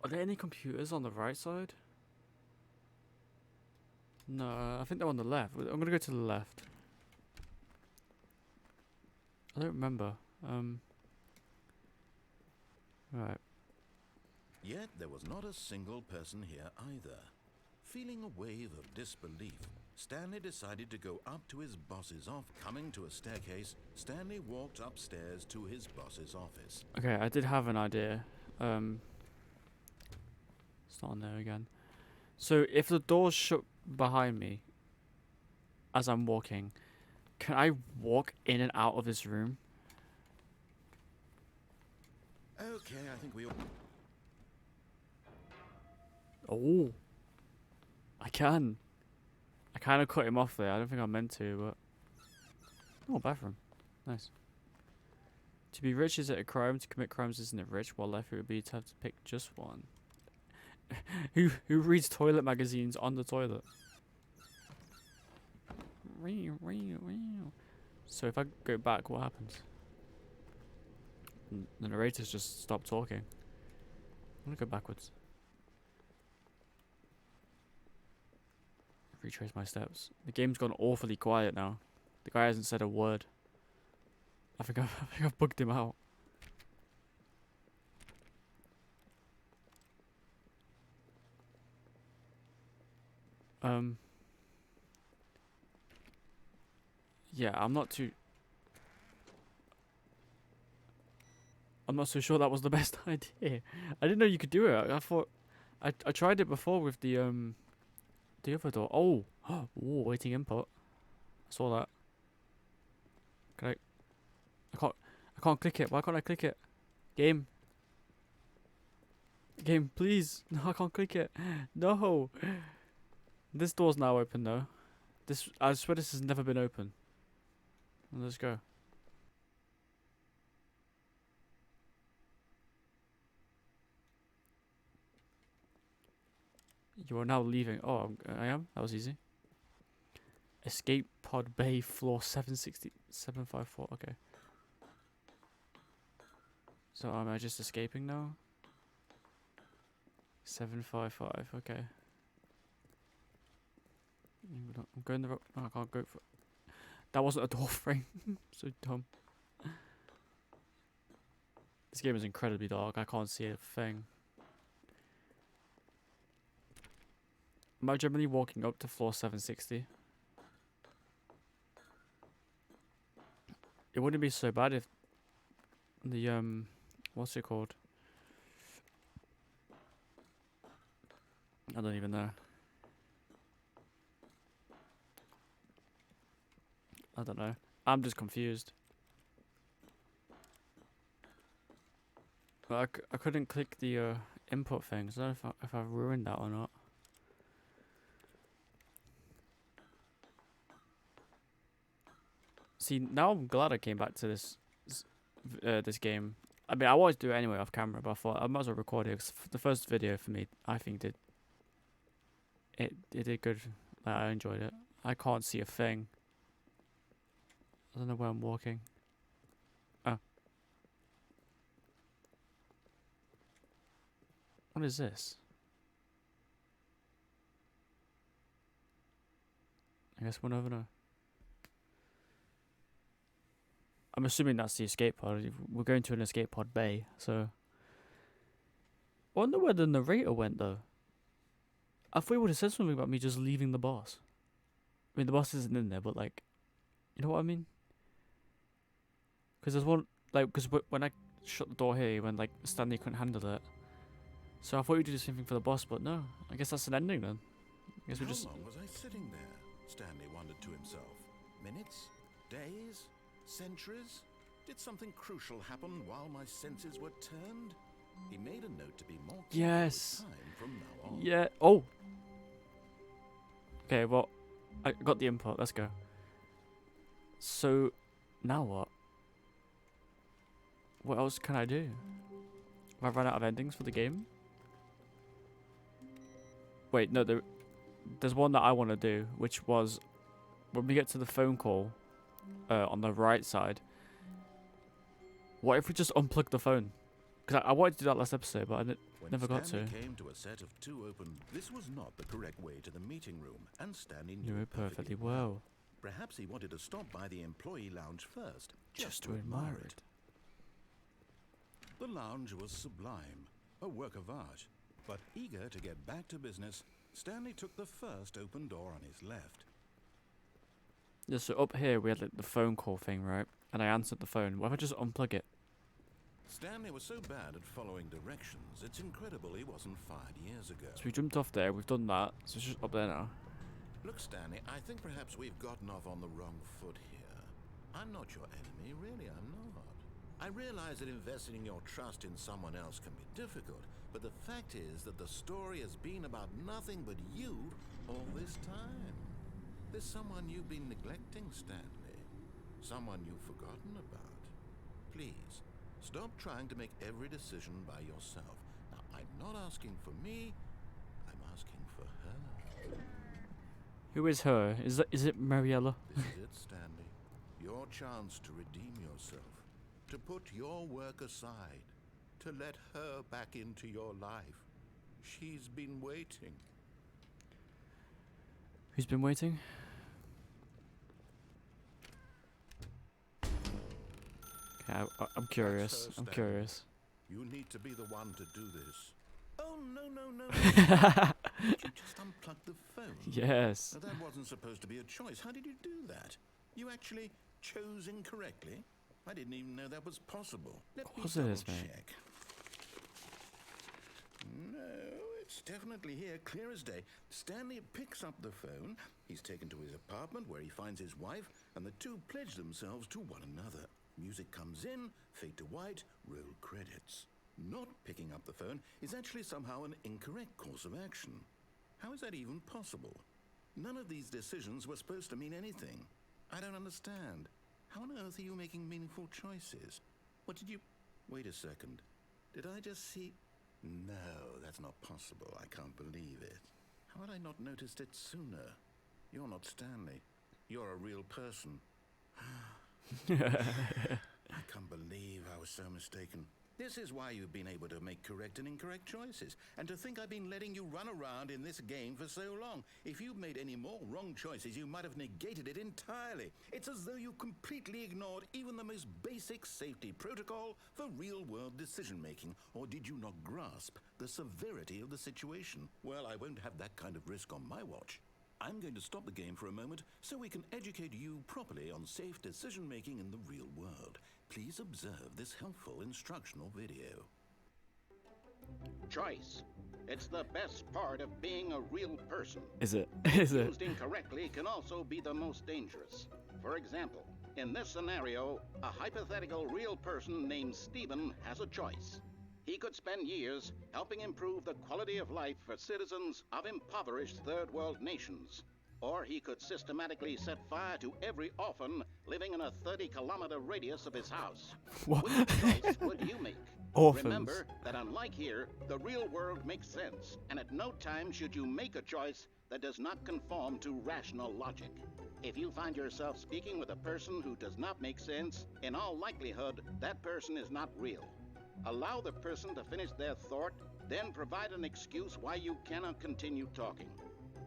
Are there any computers on the right side? No, I think they're on the left. I'm gonna go to the left. I don't remember. Right. Yet there was not a single person here either. Feeling a wave of disbelief, Stanley decided to go up to his boss's office. Coming to a staircase, Stanley walked upstairs to his boss's office. Okay, I did have an idea. It's not on there again. So if the door's shut behind me as I'm walking, can I walk in and out of this room? Okay, I think we all... Oh. I can. I kind of cut him off there. I don't think I meant to, but... Oh, bathroom. Nice. To be rich is it a crime? To commit crimes isn't it rich? What life it would be to have to pick just one. Who reads toilet magazines on the toilet? So if I go back, what happens? The narrator's just stopped talking. I'm gonna go backwards. Retrace my steps. The game's gone awfully quiet now. The guy hasn't said a word. I think I've bugged him out. Yeah, I'm not so sure that was the best idea. I didn't know you could do it. I thought I tried it before with the other door. Oh, oh, waiting input. I saw that. Can I can't click it. Why can't I click it? Game, please. No, I can't click it. No. This door's now open though. I swear this has never been open. Let's go. You are now leaving. Oh, I am? That was easy. Escape pod bay floor 754. Okay. So am I just escaping now? 755. Okay. I'm going the wrong... Oh, I can't go for... That wasn't a door frame. So dumb. This game is incredibly dark. I can't see a thing. Am I generally walking up to floor 760? It wouldn't be so bad if the what's it called? I don't even know. I don't know. I'm just confused. But I couldn't click the input thing. So I don't know if I ruined that or not. See, now I'm glad I came back to this game. I mean, I always do it anyway off camera, but I thought I might as well record it because the first video for me, I think it did good. Like, I enjoyed it. I can't see a thing. I don't know where I'm walking. Oh. What is this? I guess we'll never know. I'm assuming that's the escape pod. We're going to an escape pod bay, so... I wonder where the narrator went, though. I thought he would have said something about me just leaving the boss. I mean, the boss isn't in there, but, like... You know what I mean? Because there's one... Like, because when I shut the door here, when, like, Stanley couldn't handle it. So I thought we'd do the same thing for the boss, but no. I guess that's an ending, then. I guess we just... How long was I sitting there? Stanley wondered to himself. Minutes? Days? Centuries? Did something crucial happen while my senses were turned? He made a note to be more careful Yes. with time from now on. Yeah. Oh. Okay, well, I got the input. Let's go. So, now what? What else can I do? Have I run out of endings for the game? Wait, no, there's one that I want to do, which was when we get to the phone call on the right side. What if we just unplug the phone? Because I wanted to do that last episode, but I never got to. When Stanley came to a set of two open, this was not the correct way to the meeting room, and Stanley knew it perfectly well. Perhaps he wanted to stop by the employee lounge first, Just to admire it. The lounge was sublime, a work of art. But eager to get back to business, Stanley took the first open door on his left. Yeah, so up here we had like, the phone call thing, right? And I answered the phone. What if I just unplug it? Stanley was so bad at following directions, it's incredible he wasn't fired years ago. So we jumped off there, we've done that, so it's just up there now. Look, Stanley, I think perhaps we've gotten off on the wrong foot here. I'm not your enemy, really, I'm not. I realize that investing your trust in someone else can be difficult, but the fact is that the story has been about nothing but you all this time. There's someone you've been neglecting, Stanley. Someone you've forgotten about. Please, stop trying to make every decision by yourself. Now, I'm not asking for me, I'm asking for her. Who is her? Is it Mariella? This is it, Stanley. Your chance to redeem yourself. To put your work aside. To let her back into your life. She's been waiting. Who's been waiting? Okay, I'm curious. her, I'm Stanley. curious. You need to be the one to do this. Oh, no. Did you just unplug the phone? Yes. Now, that wasn't supposed to be a choice. How did you do that? You actually chose incorrectly? I didn't even know that was possible. Let me course it is, mate. double-check. No, it's definitely here, clear as day. Stanley picks up the phone. He's taken to his apartment where he finds his wife, and the two pledge themselves to one another. Music comes in, fade to white, roll credits. Not picking up the phone is actually somehow an incorrect course of action. How is that even possible? None of these decisions were supposed to mean anything. I don't understand. How on earth are you making meaningful choices? What did you... Wait a second. Did I just see... No, that's not possible. I can't believe it. How had I not noticed it sooner? You're not Stanley. You're a real person. I can't believe I was so mistaken. This is why you've been able to make correct and incorrect choices. And to think I've been letting you run around in this game for so long. If you'd made any more wrong choices, you might have negated it entirely. It's as though you completely ignored even the most basic safety protocol for real-world decision-making. Or did you not grasp the severity of the situation? Well, I won't have that kind of risk on my watch. I'm going to stop the game for a moment so we can educate you properly on safe decision-making in the real world. Please observe this helpful instructional video. Choice. It's the best part of being a real person. Is it? Is it? Used incorrectly can also be the most dangerous. For example, in this scenario, a hypothetical real person named Stephen has a choice. He could spend years helping improve the quality of life for citizens of impoverished third world nations. Or he could systematically set fire to every orphan living in a 30-kilometer radius of his house. What? Which choice would you make? Orphans. Remember that unlike here, the real world makes sense, and at no time should you make a choice that does not conform to rational logic. If you find yourself speaking with a person who does not make sense, in all likelihood, that person is not real. Allow the person to finish their thought, then provide an excuse why you cannot continue talking.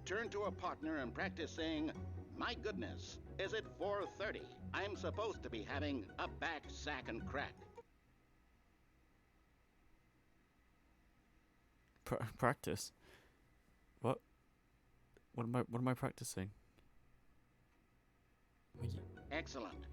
Turn to a partner and practice saying, "My goodness, is it 4:30? I'm supposed to be having a back, sack, and crack." Practice? What? What am I practicing? Excellent.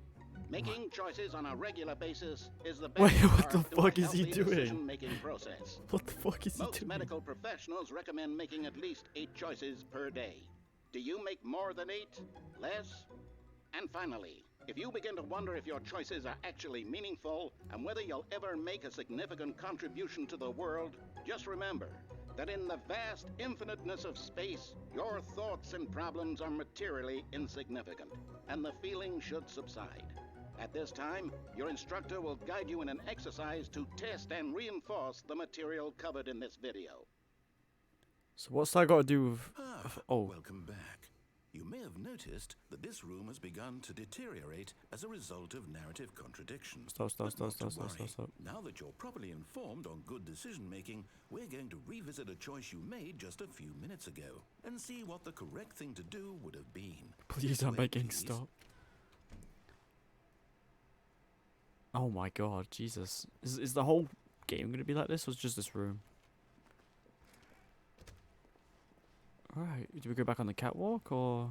Making choices on a regular basis is the Wait, best what part the to a fuck is he healthy doing? decision-making process. What the fuck is he Most doing? medical professionals recommend making at least 8 choices per day. Do you make more than 8? Less? And finally, if you begin to wonder if your choices are actually meaningful and whether you'll ever make a significant contribution to the world, just remember that in the vast infiniteness of space, your thoughts and problems are materially insignificant, and the feeling should subside. At this time, your instructor will guide you in an exercise to test and reinforce the material covered in this video. So what's that got to do with... Oh. Welcome back. You may have noticed that this room has begun to deteriorate as a result of narrative contradictions. Stop. But not to worry. Now that you're properly informed on good decision-making, we're going to revisit a choice you made just a few minutes ago and see what the correct thing to do would have been. Please This don't way, make it please. stop. Oh my god, Jesus. Is the whole game going to be like this, or is just this room? Alright, do we go back on the catwalk, or...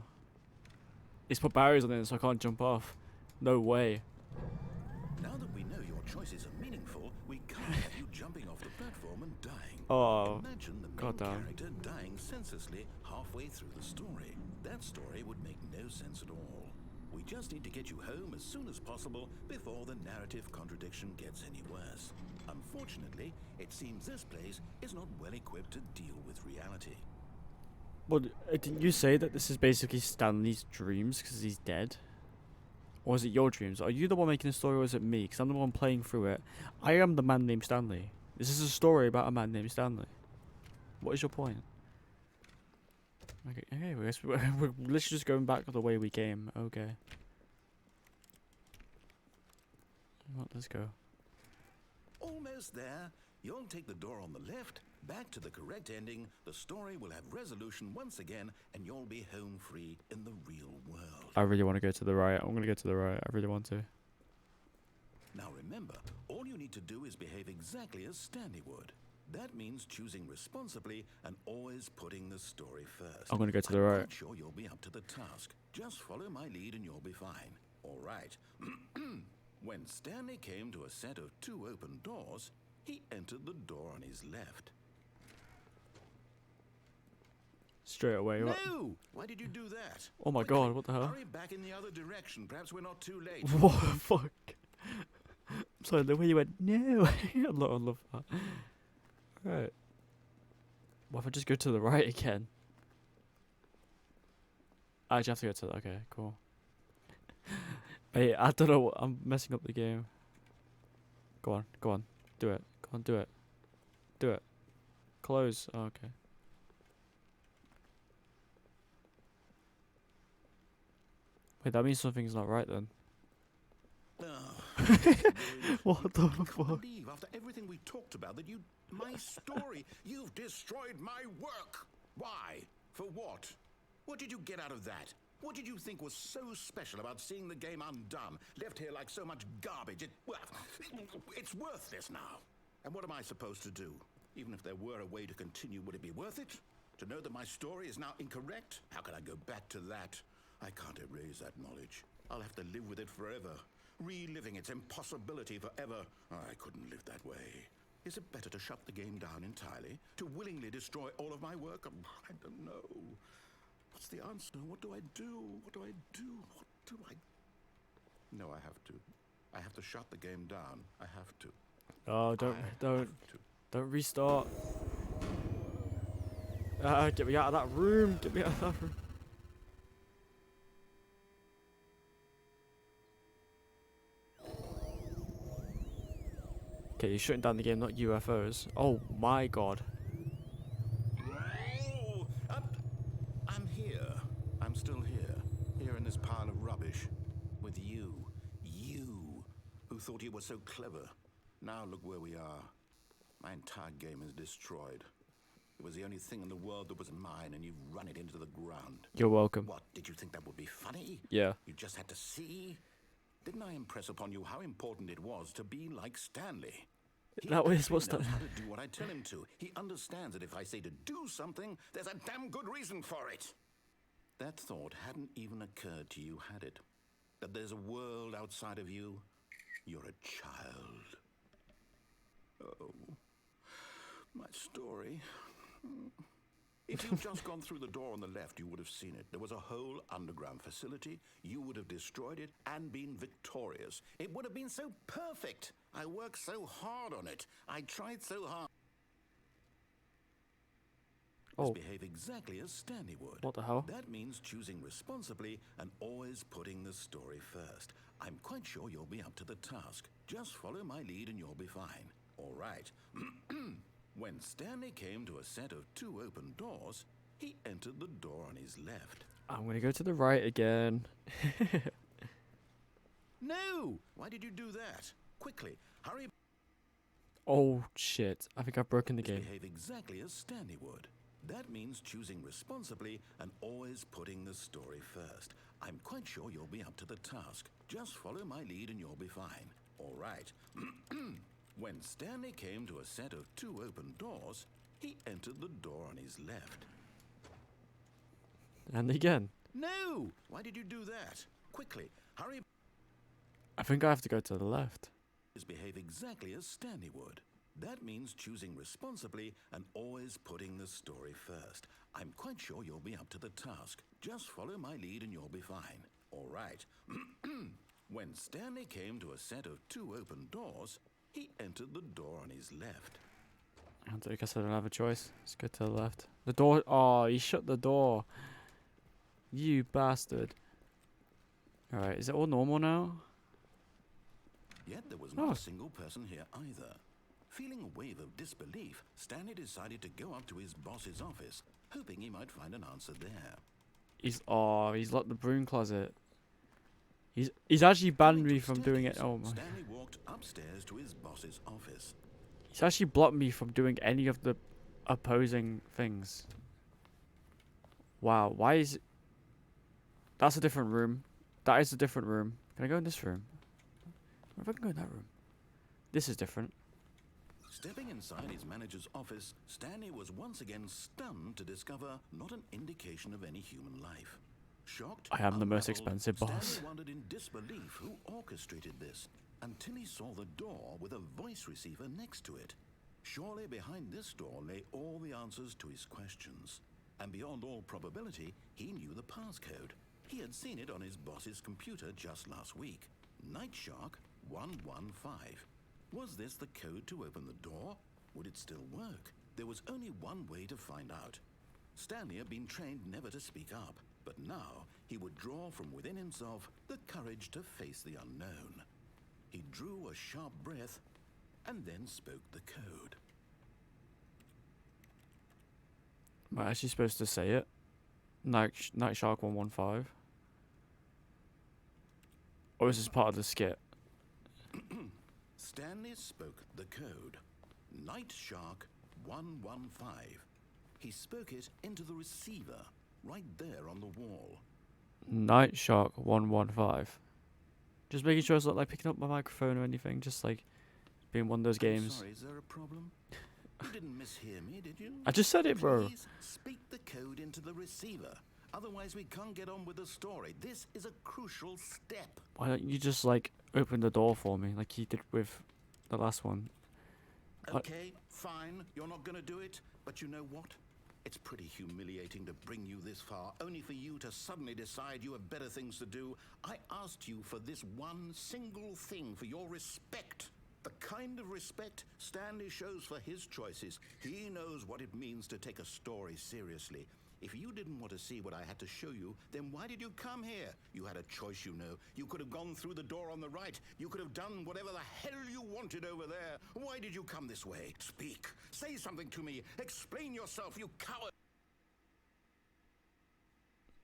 It's put barriers on it so I can't jump off. No way. Now that we know your choices are meaningful, we can't have you jumping off the platform and dying. Oh, Imagine the main goddamn. character dying senselessly halfway through the story. That story would make no sense at all. We just need to get you home as soon as possible before the narrative contradiction gets any worse. Unfortunately, it seems this place is not well equipped to deal with reality. Well, didn't you say that this is basically Stanley's dreams because he's dead? Or is it your dreams? Are you the one making the story or is it me? Because I'm the one playing through it. I am the man named Stanley. This is a story about a man named Stanley. What is your point? Okay, we're literally just going back to the way we came. Okay. Well, let's go. Almost there. You'll take the door on the left, back to the correct ending, the story will have resolution once again, and you'll be home free in the real world. I really want to go to the right. I'm going to go to the right. I really want to. Now remember, all you need to do is behave exactly as Stanley would. That means choosing responsibly and always putting the story first. I'm going to go to the I'm right. quite sure you'll be up to the task. Just follow my lead and you'll be fine. All right. When Stanley came to a set of 2 open doors, he entered the door on his left. Straight away. What? No! Why did you do that? Oh my god, what the hell? Hurry back in the other direction. Perhaps we're not too late. What the fuck? I'm sorry, the way you went, no. I love that. Right. What if I just go to the right again? I actually have to go to the... Okay, cool. Hey, I don't know. I'm messing up the game. Go on, go on. Do it. Go on, do it. Do it. Close. Oh, okay. Wait, that means something's not right then. What the fuck? I can't believe after everything we talked about that you... My story. You've destroyed my work. Why? For what? What did you get out of that? What did you think was so special about seeing the game undone, left here like so much garbage? It's worthless now. And what am I supposed to do? Even if there were a way to continue, would it be worth it? To know that my story is now incorrect? How can I go back to that? I can't erase that knowledge. I'll have to live with it forever. Reliving its impossibility forever. I couldn't live that way. Is it better to shut the game down entirely? To willingly destroy all of my work? I don't know. What's the answer? What do I do? What do I do? What do I... No, I have to. I have to shut the game down. I have to. Oh, don't restart. Get me out of that room. Get me out of that room. Okay, you're shutting down the game, not UFOs. Oh my god. Oh, I'm here. I'm still here. Here in this pile of rubbish. With you. You. Who thought you were so clever. Now look where we are. My entire game is destroyed. It was the only thing in the world that was mine, and you've run it into the ground. You're welcome. What, did you think that would be funny? Yeah. You just had to see? Didn't I impress upon you how important it was to be like Stanley? That was what's knows that? how to do what I tell him to. He understands that if I say to do something, there's a damn good reason for it. That thought hadn't even occurred to you, had it? That there's a world outside of you? You're a child. Oh, my story. If you'd just gone through the door on the left, you would have seen it. There was a whole underground facility. You would have destroyed it and been victorious. It would have been so perfect. I worked so hard on it. I tried so hard. Oh. Behave exactly as Stanley would. What the hell? That means choosing responsibly and always putting the story first. I'm quite sure you'll be up to the task. Just follow my lead and you'll be fine. All right. When Stanley came to a set of 2 open doors, he entered the door on his left. I'm gonna go to the right again. No! Why did you do that? Quickly, hurry. Oh shit! I think I've broken the game. Behave exactly as Stanley would. That means choosing responsibly and always putting the story first. I'm quite sure you'll be up to the task. Just follow my lead and you'll be fine. All right. When Stanley came to a set of 2 open doors, he entered the door on his left. And again. No! Why did you do that? Quickly, hurry. I think I have to go to the left. Behave exactly as Stanley would. That means choosing responsibly and always putting the story first. I'm quite sure you'll be up to the task. Just follow my lead and you'll be fine. All right. When Stanley came to a set of 2 open doors, he entered the door on his left. I guess I don't have a choice. Let's go to the left. The door. Oh, he shut the door. You bastard. Alright, is it all normal now? Yet there was not Oh. a single person here either. Feeling a wave of disbelief, Stanley decided to go up to his boss's office, hoping he might find an answer there. He's locked the broom closet. He's actually banned Coming me to from doing it. staircase, Oh my. Stanley walked upstairs to his boss's office. He's actually blocked me from doing any of the opposing things. Wow, why is it? That's a different room. That is a different room. Can I go in this room? What if I can go in that room? This is different. Stepping inside his manager's office, Stanley was once again stunned to discover not an indication of any human life. Shocked, I am the most unraveled, expensive boss. Stanley wondered in disbelief who orchestrated this, until he saw the door with a voice receiver next to it. Surely behind this door lay all the answers to his questions. And beyond all probability, he knew the passcode. He had seen it on his boss's computer just last week. Night Shark 115. Was this the code to open the door? Would it still work? There was only one way to find out. Stanley had been trained never to speak up, but now he would draw from within himself the courage to face the unknown. He drew a sharp breath and then spoke the code. Am I actually supposed to say it? Night Shark 115. Or is this part of the skit? Stanley spoke the code. Night Shark 115. He spoke it into the receiver, right there on the wall. Night Shark 115. Just making sure it's not like picking up my microphone or anything. Just like being one of those I'm games. sorry, is there a problem? You didn't mishear me, did you? I just said it, bro. Please speak the code into the receiver. Otherwise, we can't get on with the story. This is a crucial step. Why don't you just like open the door for me, like you did with the last one? Okay, fine. You're not going to do it. But you know what? It's pretty humiliating to bring you this far, only for you to suddenly decide you have better things to do. I asked you for this one single thing, for your respect. The kind of respect Stanley shows for his choices. He knows what it means to take a story seriously. If you didn't want to see what I had to show you, then why did you come here? You had a choice, you know. You could have gone through the door on the right. You could have done whatever the hell you wanted over there. Why did you come this way? Speak. Say something to me. Explain yourself, you coward.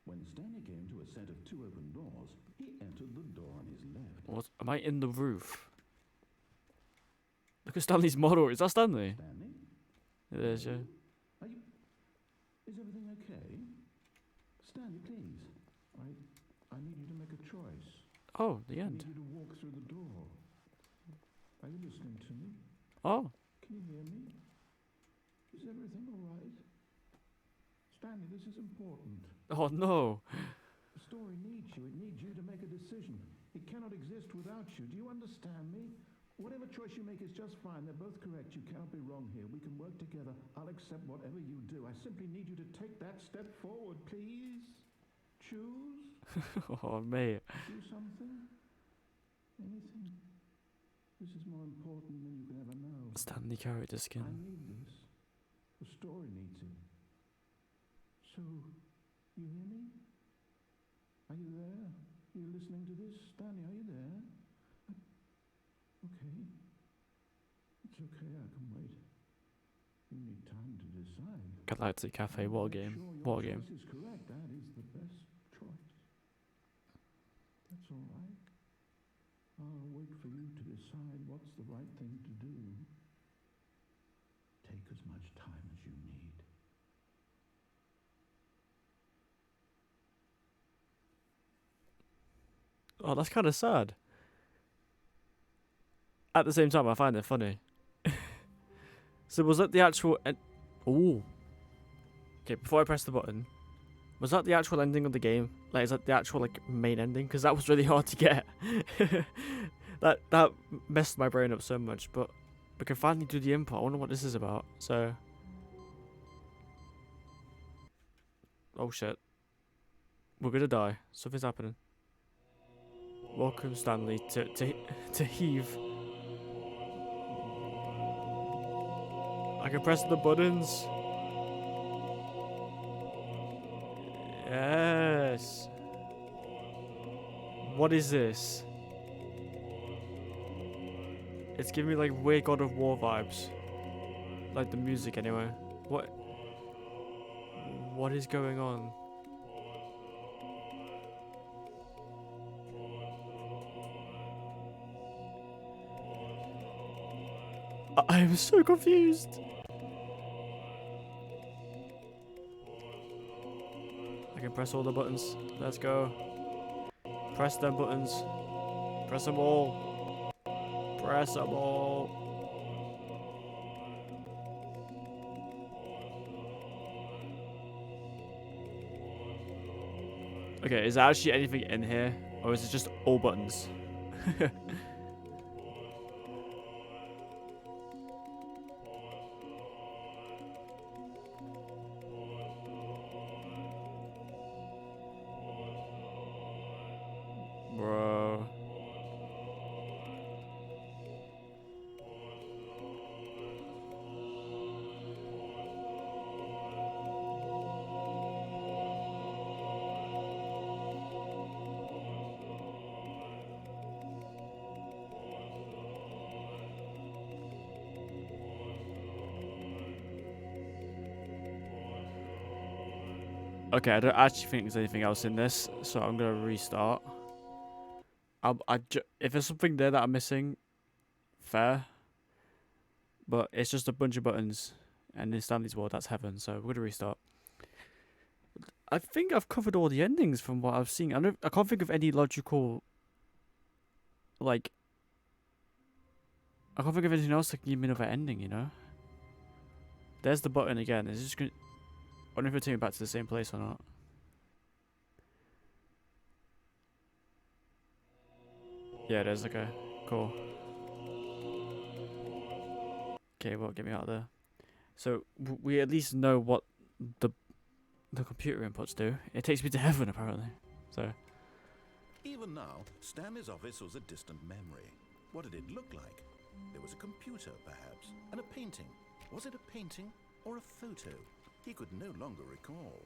When Stanley came to a set of 2 open doors, he entered the door on his left. What? Am I in the roof? Look at Stanley's model. Is that Stanley? Stanley? It is, yeah. Are you... Is everything okay? Stanley, please. I need you to make a choice. Oh, the I end. need you to walk through the door. Are you listening to me? Oh, Can you hear me? Is everything all right? Stanley, this is important. oh no. The story needs you. It needs you to make a decision. It cannot exist without you. Do you understand me? Whatever choice you make is just fine. They're both correct. You cannot be wrong here. We can work together. I'll accept whatever you do. I simply need you to take that step forward, please. Choose. Oh, mate. Do something. Anything. This is more important than you can ever know. Stanley character I skin. need this. The story needs it. So, you hear me? Are you there? Are you listening to this? Stanley, are you there? Okay. It's okay, I can wait. You need time to decide. Galactic Cafe, what a game. Sure, your What a game. choice is correct. That is the best choice. That's all right. I'll wait for you to decide what's the right thing to do. Take as much time as you need. Oh, that's kind of sad. At the same time, I find it funny. So was that the actual ooh. Okay, before I press the button, was that the actual ending of the game? Like, is that the actual like main ending? Because that was really hard to get. that messed my brain up so much. But we can finally do the input. I wonder what this is about. So, oh shit, we're gonna die. Something's happening. Welcome, Stanley, to heave. I can press the buttons. Yes. What is this? It's giving me like weird God of War vibes. Like the music anyway. What? What is going on? I am so confused. I can press all the buttons. Let's go. Press them buttons. Press them all. Press them all. Okay, is there actually anything in here? Or is it just all buttons? Bro. Okay, I don't actually think there's anything else in this, so I'm gonna restart. If there's something there that I'm missing, fair. But it's just a bunch of buttons, and in Stanley's world, that's heaven. So we're gonna restart. I think I've covered all the endings from what I've seen. I can't think of any logical, like. I can't think of anything else that can give me another ending. You know. There's the button again. Is it just gonna? I wonder if it'll take me back to the same place or not. Yeah, it is. Okay, cool. Okay, well, get me out of there. So we at least know what the computer inputs do. It takes me to heaven apparently. So Even now, Stanley's office was a distant memory. What did it look like? There was a computer, perhaps, and a painting. Was it a painting or a photo? He could no longer recall.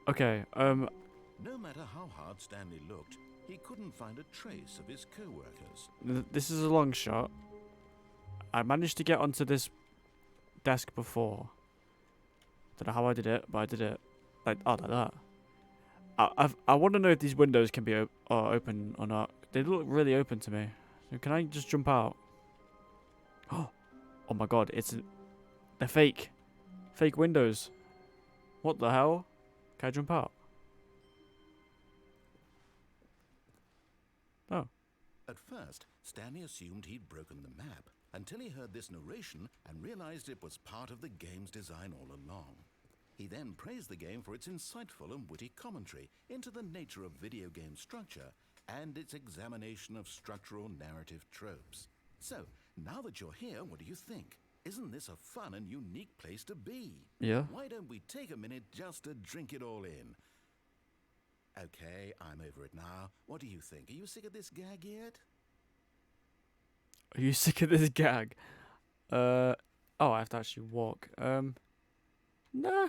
okay, No matter how hard Stanley looked, he couldn't find a trace of his co-workers. this is a long shot. I managed to get onto this desk before. Don't know how I did it, but I did it like that. I want to know if these windows can be open or not. They look really open to me. So can I just jump out? Oh my god, they're fake. Fake windows. What the hell? Can I jump out? Oh. At first, Stanley assumed he'd broken the map, until he heard this narration and realized it was part of the game's design all along. He then praised the game for its insightful and witty commentary into the nature of video game structure and its examination of structural narrative tropes. So, now that you're here, what do you think? Isn't this a fun and unique place to be? Yeah. Why don't we take a minute just to drink it all in? Okay, I'm over it now. What do you think? Are you sick of this gag yet? Are you sick of this gag? Oh, I have to actually walk. Nah.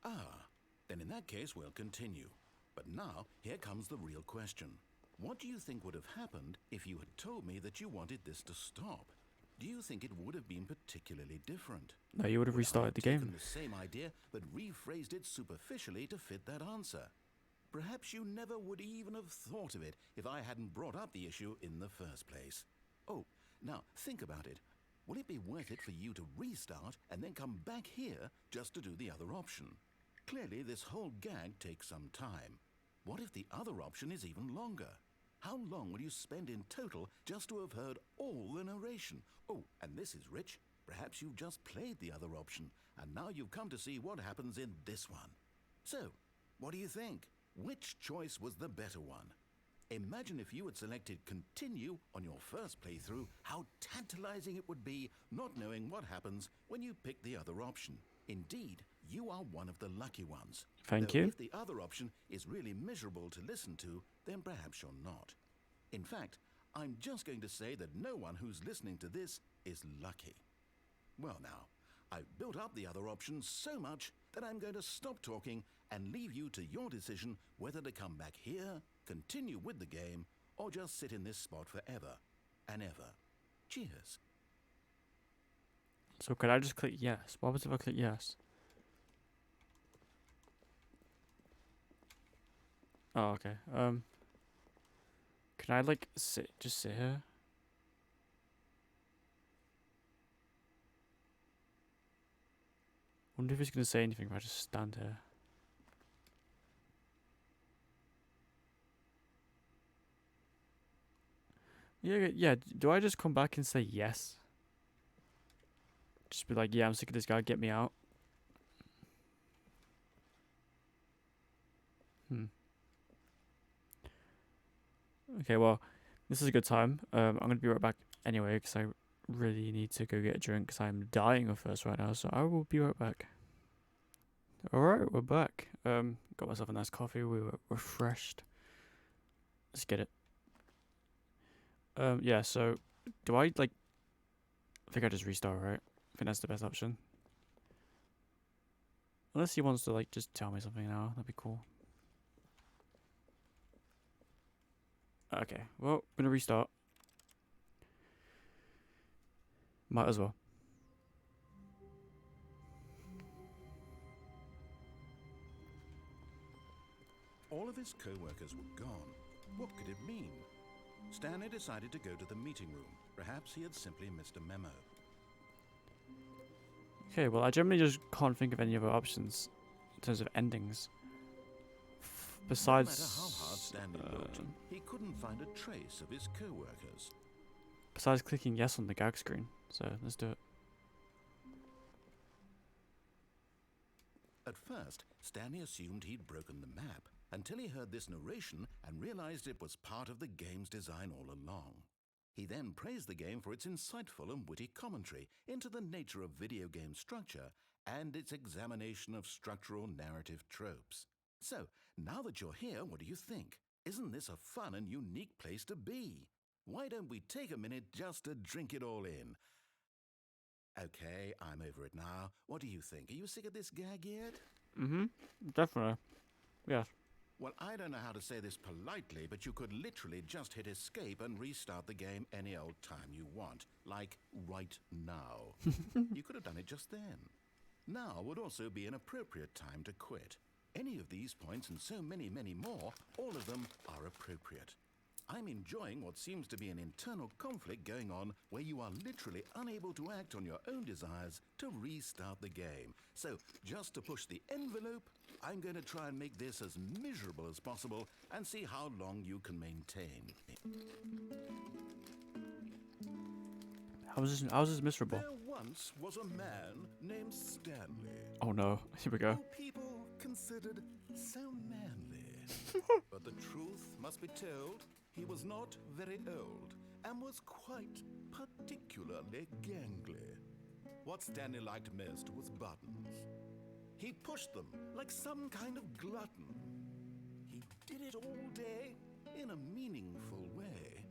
Ah, then in that case we'll continue. But now, here comes the real question. What do you think would have happened if you had told me that you wanted this to stop? Do you think it would have been particularly different? No, you would have restarted the game. Taken the same idea, but rephrased it superficially to fit that answer. Perhaps you never would even have thought of it if I hadn't brought up the issue in the first place. Oh, now think about it. Will it be worth it for you to restart and then come back here just to do the other option? Clearly, this whole gag takes some time. What if the other option is even longer? How long will you spend in total just to have heard all the narration? Oh, and this is rich. Perhaps you've just played the other option, and now you've come to see what happens in this one. So, what do you think? Which choice was the better one? Imagine if you had selected continue on your first playthrough, how tantalizing it would be not knowing what happens when you pick the other option. Indeed, you are one of the lucky ones. Thank Though you. If the other option is really miserable to listen to, then perhaps you're not. In fact, I'm just going to say that no one who's listening to this is lucky. Well now, I've built up the other options so much that I'm going to stop talking and leave you to your decision whether to come back here, continue with the game, or just sit in this spot forever and ever. Cheers. So could I just click yes? What happens if I click yes? Oh, okay. Can I like just sit here? Wonder if he's gonna say anything if I just stand here. Yeah. Do I just come back and say yes? Just be like, yeah, I'm sick of this guy. Get me out. Okay, well, this is a good time. I'm gonna be right back anyway because I really need to go get a drink because I'm dying of thirst right now. So I will be right back. All right, we're back. Got myself a nice coffee. We were refreshed. Let's get it. Yeah. So, do I like? I think I just restart, right? I think that's the best option. Unless he wants to like just tell me something now, that'd be cool. Okay, well, I'm gonna restart. Might as well. All of his co-workers were gone. What could it mean? Stanley decided to go to the meeting room. Perhaps he had simply missed a memo. Okay, well, I generally just can't think of any other options in terms of endings. Besides, no matter how hard Stanley looked, he couldn't find a trace of his co-workers. besides clicking yes on the gag screen. So let's do it. At first, Stanley assumed he'd broken the map until he heard this narration and realized it was part of the game's design all along. He then praised the game for its insightful and witty commentary into the nature of video game structure and its examination of structural narrative tropes. So, now that you're here, what do you think? Isn't this a fun and unique place to be? Why don't we take a minute just to drink it all in? Okay, I'm over it now. What do you think? Are you sick of this gag yet? Definitely. Yes. Well, I don't know how to say this politely, but you could literally just hit escape and restart the game any old time you want. Like, right now. You could have done it just then. Now would also be an appropriate time to quit. Any of these points and so many, many more, all of them are appropriate. I'm enjoying what seems to be an internal conflict going on where you are literally unable to act on your own desires to restart the game. So, just to push the envelope, I'm going to try and make this as miserable as possible and see how long you can maintain. How is this miserable? There once was a man named Stanley. Oh no, here we go. Who people considered so manly. But the truth must be told, he was not very old and was quite particularly gangly. What Stanley liked most was buttons. He pushed them like some kind of glutton. He did it all day in a meaningful way,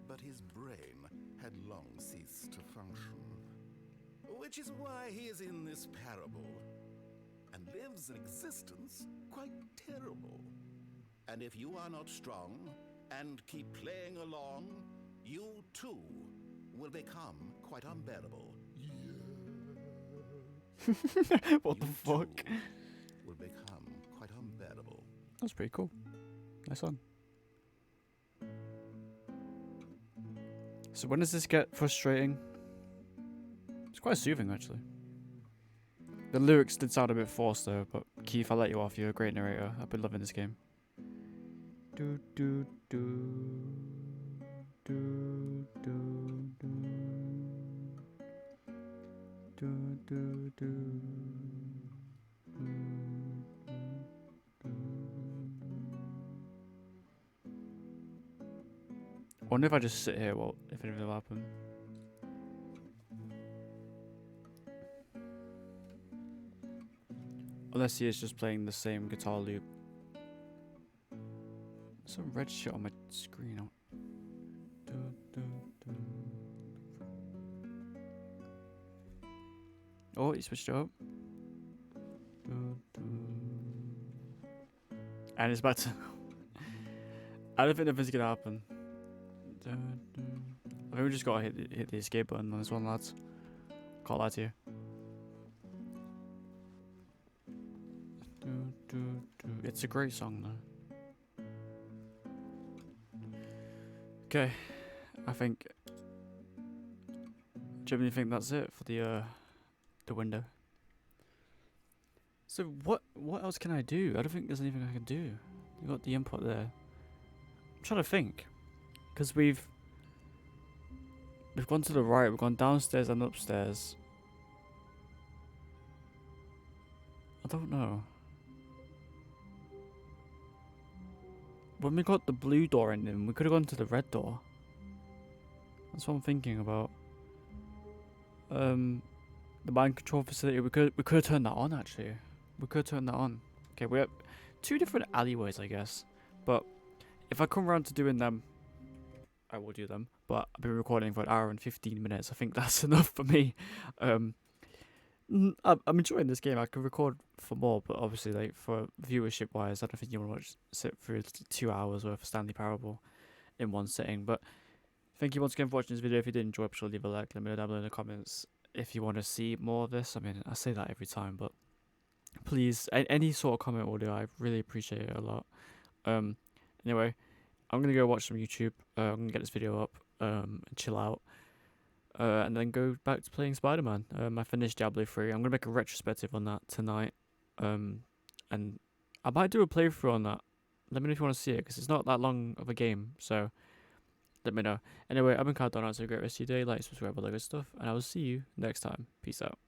but his brain had long ceased to function. Which is why he is in this parable and lives an existence quite terrible. And if you are not strong and keep playing along, you too will become quite unbearable. What the fuck? Too will become quite unbearable. That's pretty cool. Nice one. So when does this get frustrating? It's quite soothing, actually. The lyrics did sound a bit forced, though, but Keith, I'll let you off. You're a great narrator. I've been loving this game. Do do do do do do do do. I wonder if I just sit here, well, if anything will happen. Unless he is just playing the same guitar loop. Some red shit on my screen. Oh, he switched it up. And it's about to. I don't think nothing's gonna happen. I think we just gotta hit the escape button on this one, lads. Can't lie to you. It's a great song though. Okay, I think. Genuinely think that's it for the window. So what else can I do? I don't think there's anything I can do. You got the input there. I'm trying to think, because we've gone to the right, we've gone downstairs and upstairs. I don't know. When we got the blue door in, we could have gone to the red door. That's what I'm thinking about. The mind control facility. We could have turned that on actually. We could turn that on. Okay, we have 2 different alleyways, I guess. But if I come around to doing them, I will do them. But I've been recording for 1 hour and 15 minutes. I think that's enough for me. I'm enjoying this game. I could record for more, but obviously, like for viewership wise, I don't think you want to sit through 2 hours worth of Stanley Parable in one sitting. But thank you once again for watching this video. If you did enjoy, please leave a like. Let me know down below in the comments if you want to see more of this. I mean, I say that every time, but please, any sort of comment will do. I really appreciate it a lot. Anyway, I'm gonna go watch some YouTube. I'm gonna get this video up and chill out. And then go back to playing Spider-Man. I finished Diablo 3. I'm gonna make a retrospective on that tonight. And I might do a playthrough on that. Let me know if you want to see it, because it's not that long of a game. So let me know. Anyway, I've been Cardona. Have a great rest of your day. Like, subscribe, all that good stuff, and I will see you next time. Peace out.